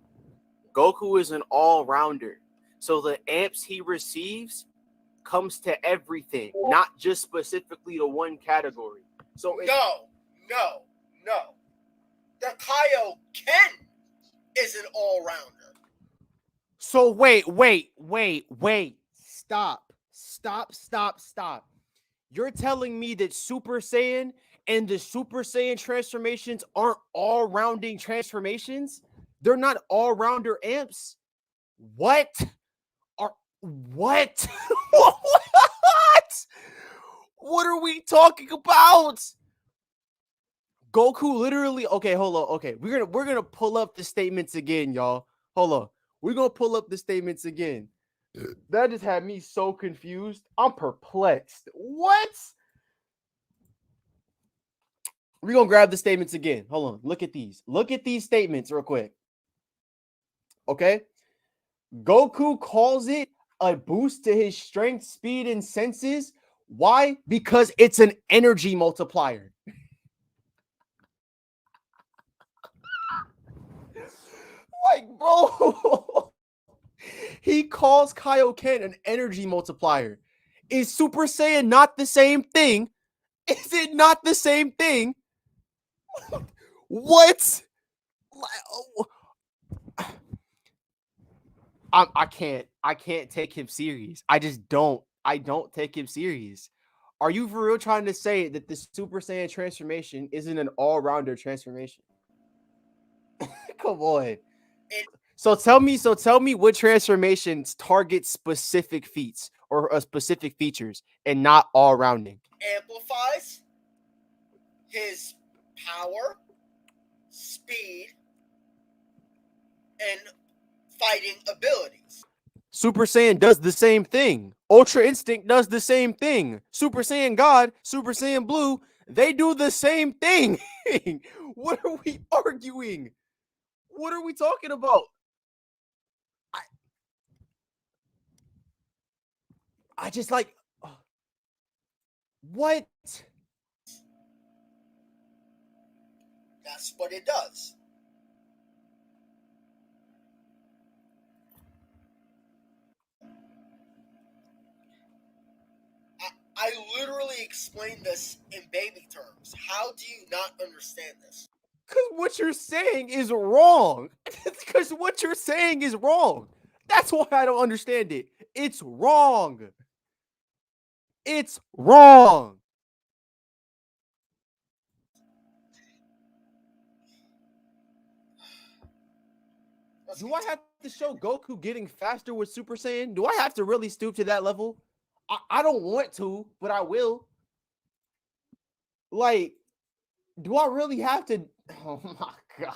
Goku is an all-rounder. So the amps he receives comes to everything, not just specifically to one category. So No. The Kaioken is an all-rounder. So wait. Stop. You're telling me that Super Saiyan and the Super Saiyan transformations aren't all-rounding transformations? They're not all-rounder amps? What? What? What? What are we talking about? Goku literally. Okay, hold on. Okay, we're gonna pull up the statements again, y'all. Hold on. We're gonna pull up the statements again. That just had me so confused. I'm perplexed. What? We're gonna grab the statements again. Hold on. Look at these. Look at these statements real quick. Okay. Goku calls it a boost to his strength, speed, and senses. Why? Because it's an energy multiplier. Like, bro, he calls Kaioken an energy multiplier. Is Super Saiyan not the same thing? Is it not the same thing? What? I can't take him serious. I just don't. I don't take him serious. Are you for real trying to say that the Super Saiyan transformation isn't an all-rounder transformation? Come on. So tell me what transformations target specific feats or specific features and not all rounding. Amplifies his power, speed, and fighting abilities. Super Saiyan does the same thing. Ultra Instinct does the same thing. Super Saiyan God, Super Saiyan Blue, they do the same thing. What are we arguing? What are we talking about? I, I just like what? That's what it does. I literally explained this in baby terms. How do you not understand this? Because what you're saying is wrong. Because what you're saying is wrong. That's why I don't understand it. It's wrong. It's wrong. Do I have to show Goku getting faster with Super Saiyan? Do I have to really stoop to that level? I don't want to, but I will. Like, do I really have to? Oh my god.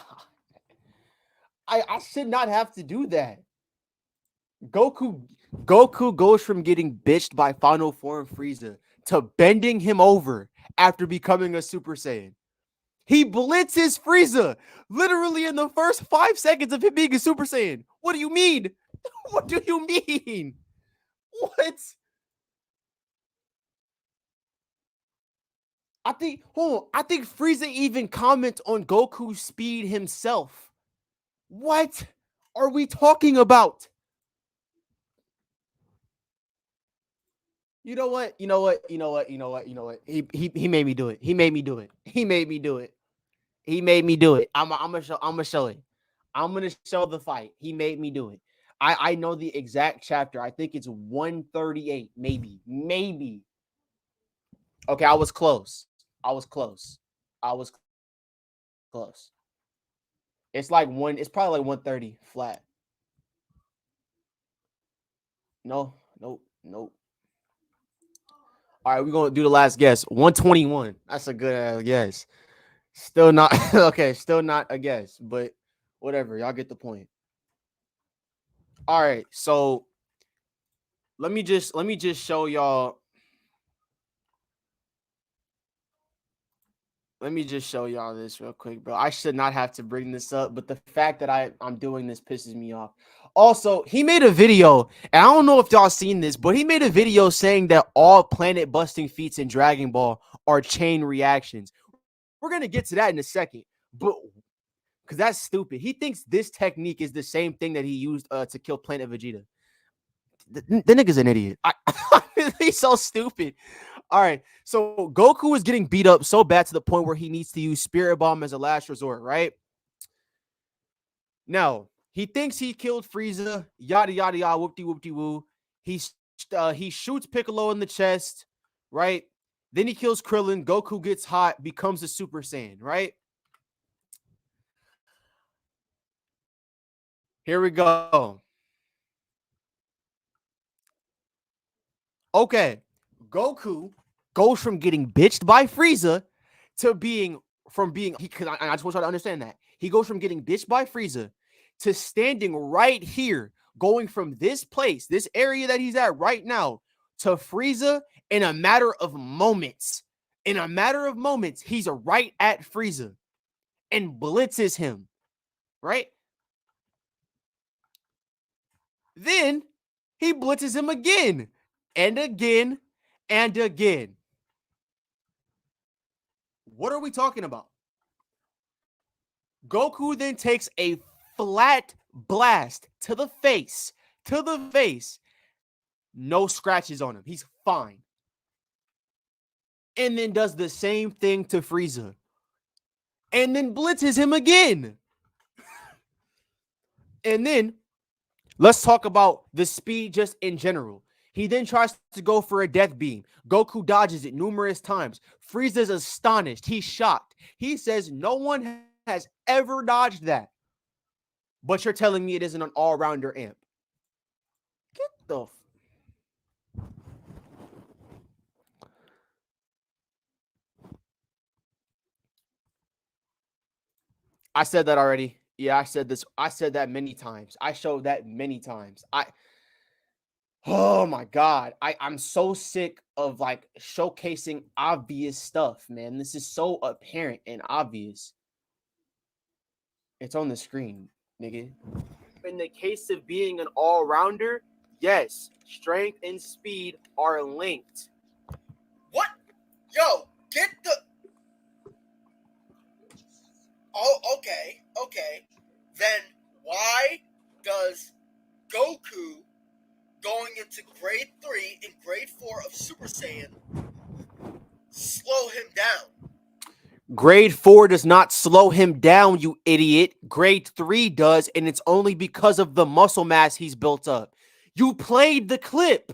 I should not have to do that. Goku Goku goes from getting bitched by Final Form Frieza to bending him over after becoming a Super Saiyan. He blitzes Frieza literally in the first 5 seconds of him being a Super Saiyan. What do you mean? What do you mean? What? I think Frieza even comments on Goku's speed himself. What are we talking about? You know what? He made me do it. He made me do it. He made me do it. He made me do it. I'm gonna show it. I'm gonna show the fight. He made me do it. I know the exact chapter. I think it's 138, maybe. Maybe. Okay, I was close. I was close. I was close. It's probably like 130 flat. No, nope. All right, we're gonna do the last guess. 121. That's a good guess. Still not okay. Still not a guess, but whatever. Y'all get the point. All right, so let me just show y'all. Let me just show y'all this real quick, bro. I should not have to bring this up, but the fact that I'm doing this pisses me off. Also, he made a video, and I don't know if y'all seen this, but he made a video saying that all planet busting feats in Dragon Ball are chain reactions. We're gonna get to that in a second, but because that's stupid. He thinks this technique is the same thing that he used to kill Planet Vegeta. The nigga's an idiot. He's so stupid. All right, so Goku is getting beat up so bad to the point where he needs to use Spirit Bomb as a last resort, right? Now, he thinks he killed Frieza, yada yada yada, whoop-de whoop-de woo. He shoots Piccolo in the chest, right? Then he kills Krillin. Goku gets hot, becomes a Super Saiyan, right? Here we go. Okay, Goku goes from getting bitched by Frieza to being because I just want y'all to understand that he goes from getting bitched by Frieza to standing right here, going from this place, this area that he's at right now, to Frieza in a matter of moments. In a matter of moments, he's right at Frieza and blitzes him, right? Then he blitzes him again and again and again. What are we talking about? Goku then takes a flat blast to the face. No scratches on him. He's fine. And then does the same thing to Frieza. And then blitzes him again. And then let's talk about the speed just in general. He then tries to go for a death beam. Goku dodges it numerous times. Frieza's astonished. He's shocked. He says no one has ever dodged that. But you're telling me it isn't an all-rounder amp. Get the I said that already. Yeah, I said this. I said that many times. I showed that many times. Oh my God. I'm so sick of like showcasing obvious stuff, man. This is so apparent and obvious. It's on the screen, nigga. In the case of being an all-rounder, yes, strength and speed are linked. What? Yo, get the. Oh, okay. Then why does Goku going into grade 3 and grade 4 of Super Saiyan slow him down? Grade 4 does not slow him down, you idiot. Grade 3 does, and it's only because of the muscle mass he's built up. You played the clip.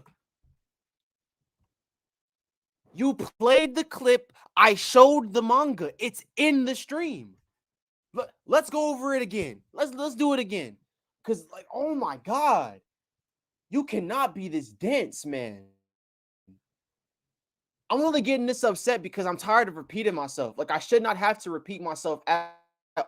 I showed the manga. It's in the stream. Let's go over it again. Let's do it again. Cause like, oh my God, you cannot be this dense, man. I'm only getting this upset because I'm tired of repeating myself. Like I should not have to repeat myself at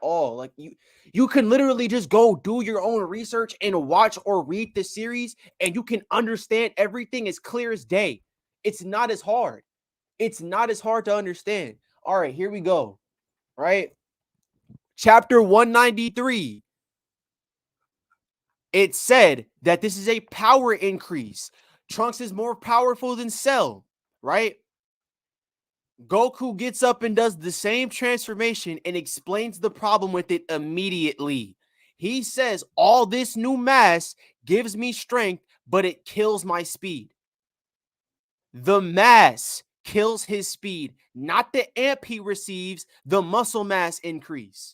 all. Like you can literally just go do your own research and watch or read the series, and you can understand everything as clear as day. It's not as hard. It's not as hard to understand. All right, here we go. Right? Chapter 193. It said that this is a power increase. Trunks is more powerful than Cell, right? Goku gets up and does the same transformation and explains the problem with it immediately. He says, all this new mass gives me strength, but it kills my speed. The mass kills his speed, not the amp he receives, the muscle mass increase.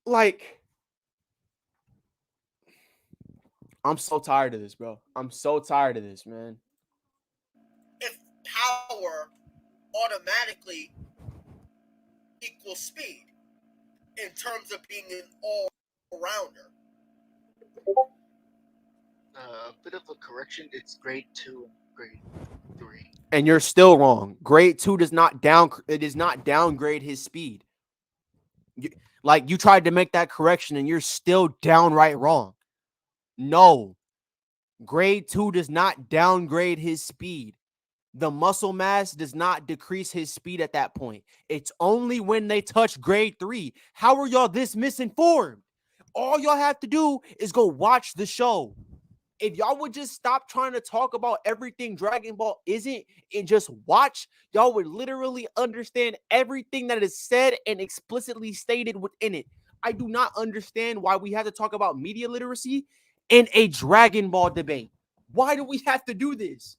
Like, I'm so tired of this, bro. I'm so tired of this, man. If power automatically equals speed in terms of being an all-rounder. A bit of a correction. It's grade 2 and grade 3. And you're still wrong. Grade 2 does not downgrade his speed. Like, you tried to make that correction and you're still downright wrong. No. Grade 2 does not downgrade his speed. The muscle mass does not decrease his speed at that point. It's only when they touch grade 3. How are y'all this misinformed? All y'all have to do is go watch the show. If y'all would just stop trying to talk about everything Dragon Ball isn't and just watch, y'all would literally understand everything that is said and explicitly stated within it. I do not understand why we have to talk about media literacy in a Dragon Ball debate. Why do we have to do this?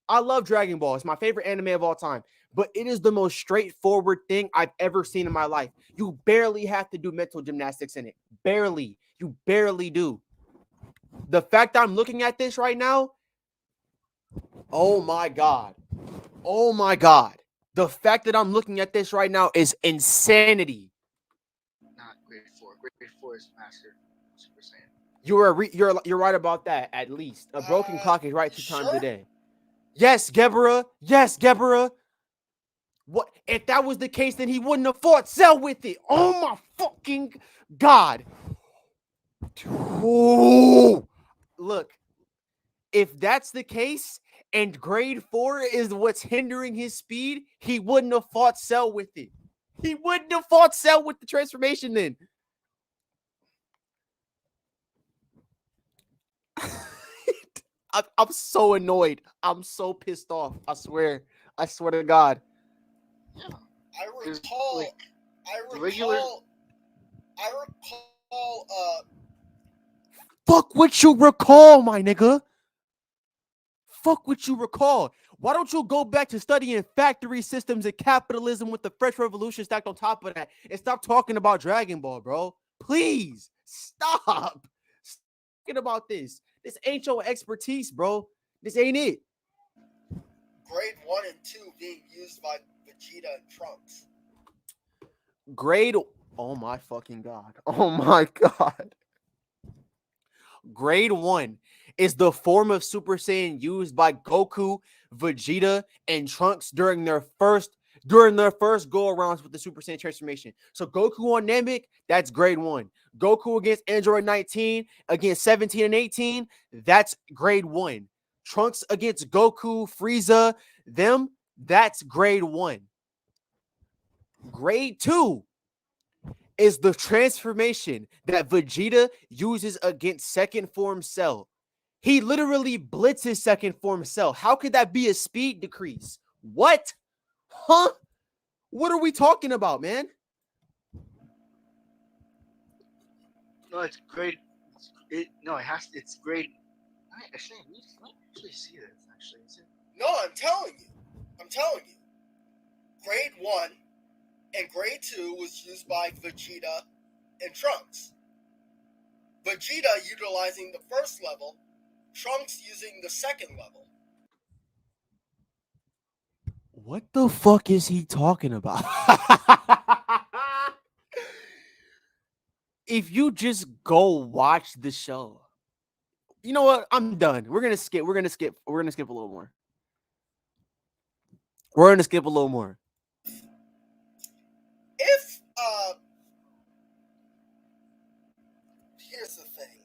I love Dragon Ball. It's my favorite anime of all time, but it is the most straightforward thing I've ever seen in my life. You barely have to do mental gymnastics in it. Barely. You barely do. The fact I'm looking at this right now, oh my God. Oh my God. The fact that I'm looking at this right now is insanity. Not grade 4. Grade 4 is Master Super Saiyan. You're right about that, at least. A broken clock is right 2 times sure? a day. Yes, Geburah. Yes, Geburah. What if that was the case? Then he wouldn't have fought Cell with it. Oh my fucking God. Ooh. Look, if that's the case and grade 4 is what's hindering his speed, he wouldn't have fought Cell with it. He wouldn't have fought Cell with the transformation then. I'm so annoyed. I'm so pissed off. I swear. I swear to God. Yeah. I There's, recall. like, I recall. regular- I recall. Fuck what you recall, my nigga. Fuck what you recall. Why don't you go back to studying factory systems and capitalism with the French Revolution stacked on top of that and stop talking about Dragon Ball, bro? Please stop. Stop talking about this. This ain't your expertise, bro. This ain't it. Grade 1 and 2 being used by Vegeta and Trunks. Grade. Oh my fucking God. Oh my God. Grade 1 is the form of Super Saiyan used by Goku, Vegeta, and Trunks during their first go arounds with the Super Saiyan transformation. So Goku on Namek, that's grade 1. Goku against Android 19, against 17 and 18, that's grade 1. Trunks against Goku, Frieza, that's grade 1. Grade 2 is the transformation that Vegeta uses against second form Cell. He literally blitzes second form Cell. How could that be a speed decrease? What? Huh? What are we talking about, man? No, it's grade. It's grade. Actually, let me actually see this. Actually, is it? No, I'm telling you. Grade 1 and grade 2 was used by Vegeta and Trunks. Vegeta utilizing the first level, Trunks using the second level. What the fuck is he talking about? If you just go watch the show. You know what? I'm done. We're gonna skip a little more. If here's the thing.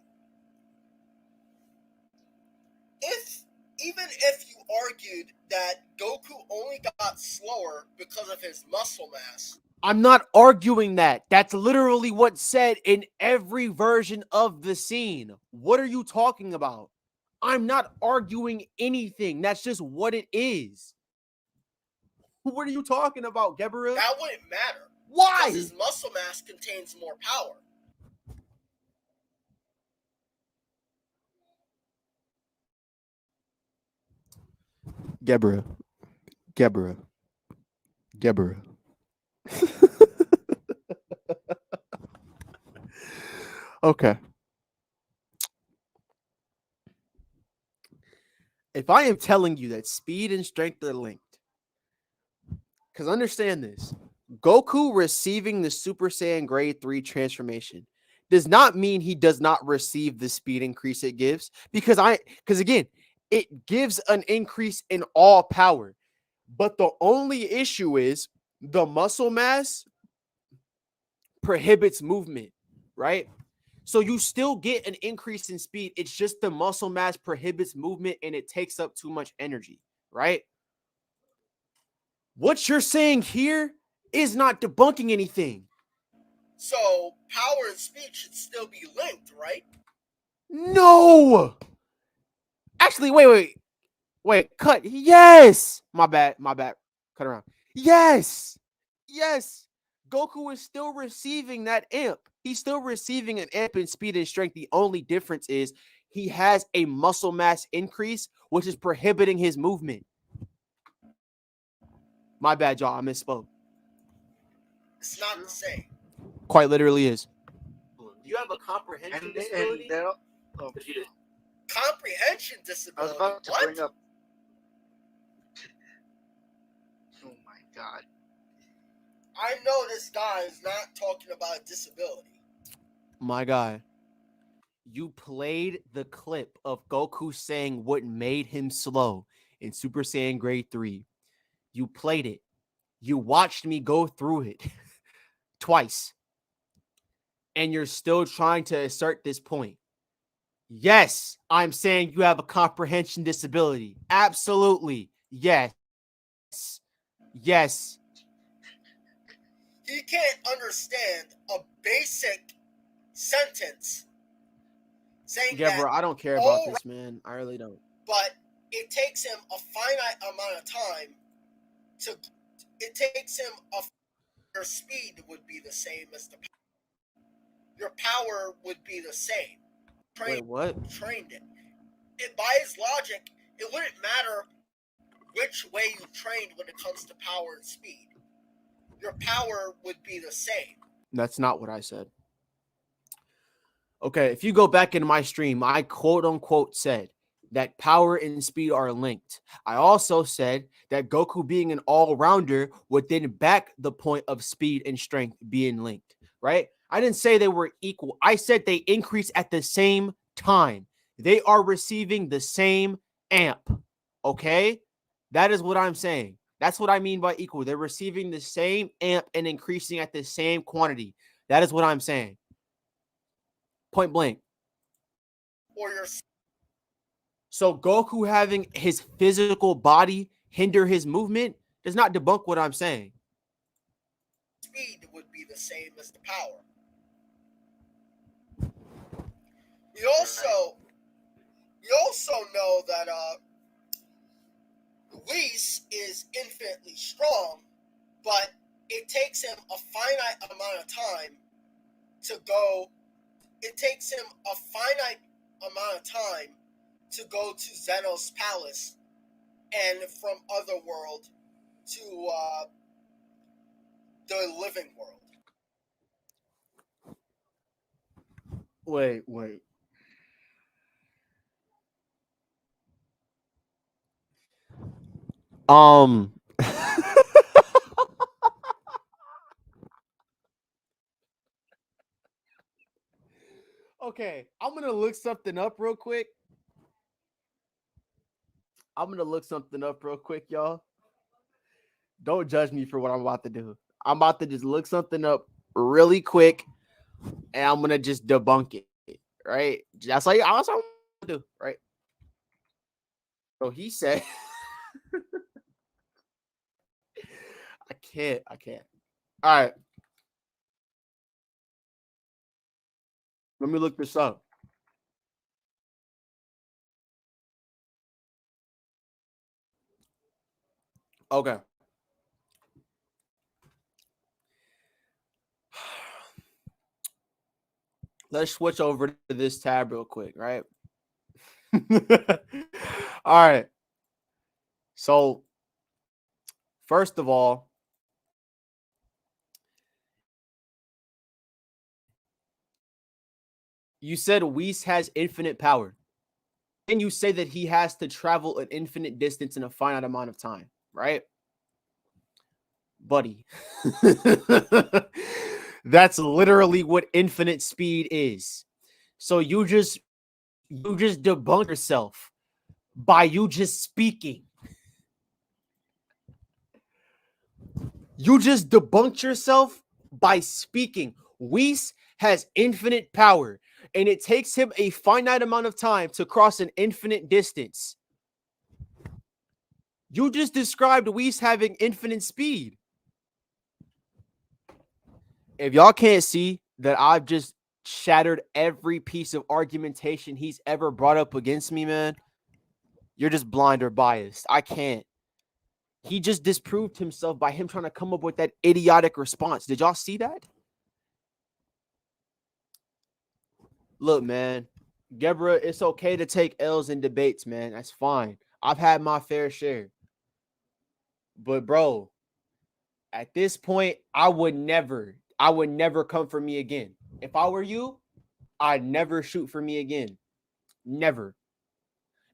Even if you argued that Goku only got slower because of his muscle mass, I'm not arguing that. That's literally what's said in every version of the scene. What are you talking about? I'm not arguing anything. That's just what it is. What are you talking about, Geburah? that wouldn't matter. Why? Because his muscle mass contains more power. Geburah. Okay. If I am telling you that speed and strength are linked, because understand this, Goku receiving the Super Saiyan grade 3 transformation does not mean he does not receive the speed increase it gives, because again, it gives an increase in all power. But the only issue is the muscle mass prohibits movement, right? So you still get an increase in speed. It's just the muscle mass prohibits movement and it takes up too much energy, right? What you're saying here is not debunking anything. So power and speed should still be linked, right? No. Actually, wait, cut. Yes. My bad. Cut around. Yes. Goku is still receiving that amp. He's still receiving an amp in speed and strength. The only difference is he has a muscle mass increase, which is prohibiting his movement. My bad, y'all. I misspoke. It's not the same. Quite literally is. Do you have a comprehension disability? Comprehension I was disability. about to What? bring up. Oh my god. I know this guy is not talking about a disability. My guy, you played the clip of Goku saying what made him slow in Super Saiyan Grade 3. You played it. You watched me go through it twice. And you're still trying to assert this point. Yes, I'm saying you have a comprehension disability. Absolutely. Yes. He can't understand a basic sentence saying Geburah, that, I don't care about this, man. I really don't. but it takes him a finite amount of time to. It takes him your speed would be the same as the power. Your power would be the same. Wait, what? Trained it. By his logic, it wouldn't matter which way you trained when it comes to power and speed. Your power would be the same. That's not what I said. Okay, if you go back in my stream, I quote unquote said that power and speed are linked. I also said that Goku being an all-rounder would then back the point of speed and strength being linked, right? I didn't say they were equal. I said they increase at the same time. They are receiving the same amp, okay? That is what I'm saying. That's what I mean by equal. They're receiving the same amp and increasing at the same quantity. That is what I'm saying. Point blank. Or your So Goku having his physical body hinder his movement does not debunk what I'm saying. speed would be the same as the power. We also know that Whis is infinitely strong, but it takes him a finite amount of time to go. It takes him a finite amount of time to go to Zeno's palace, and from Otherworld to the living world. Wait. Okay, I'm gonna look something up real quick. Y'all. Don't judge me for what I'm about to do. I'm about to just look something up really quick, and I'm gonna just debunk it. Right? That's all I'm gonna do. Right? So he said, I can't. All right. Let me look this up. Okay. Let's switch over to this tab real quick, right? All right. So, first of all, you said Whis has infinite power. And you say that he has to travel an infinite distance in a finite amount of time, right? Buddy. That's literally what infinite speed is. So you just debunk yourself by you just speaking. You just debunked yourself by speaking. Whis has infinite power, and it takes him a finite amount of time to cross an infinite distance. You just described Whis having infinite speed. If y'all can't see that I've just shattered every piece of argumentation he's ever brought up against me, man, you're just blind or biased. I can't. He just disproved himself by him trying to come up with that idiotic response. Did y'all see that? Look, man, Geburah, it's okay to take L's in debates, man. That's fine. I've had my fair share. But, bro, at this point, I would never come for me again. If I were you, I'd never shoot for me again. Never.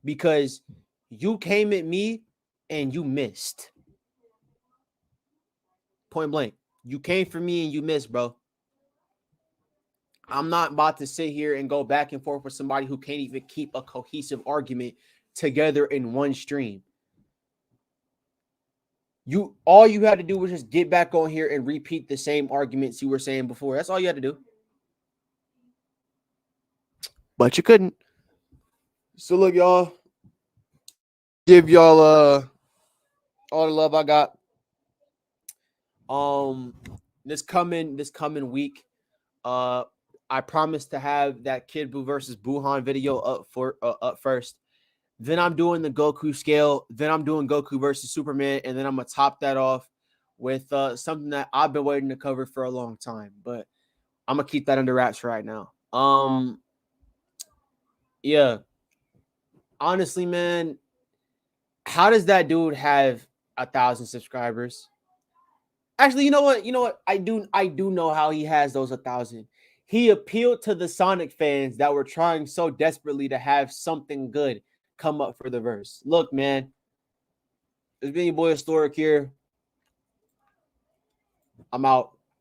Because you came at me and you missed. Point blank. You came for me and you missed, bro. I'm not about to sit here and go back and forth with somebody who can't even keep a cohesive argument together in one stream. All you had to do was just get back on here and repeat the same arguments you were saying before. That's all you had to do. But you couldn't. So look, y'all. Give y'all all the love I got. This coming week, I promise to have that Kid Buu versus Buhan video up first. Then I'm doing the Goku scale. Then I'm doing Goku versus Superman, and then I'm gonna top that off with something that I've been waiting to cover for a long time. But I'm gonna keep that under wraps right now. Yeah. Honestly, man, how does that dude have 1,000 subscribers? Actually, you know what? I do know how he has those 1,000. He appealed to the Sonic fans that were trying so desperately to have something good come up for the verse. Look, man, it's been your boy Historic here. I'm out.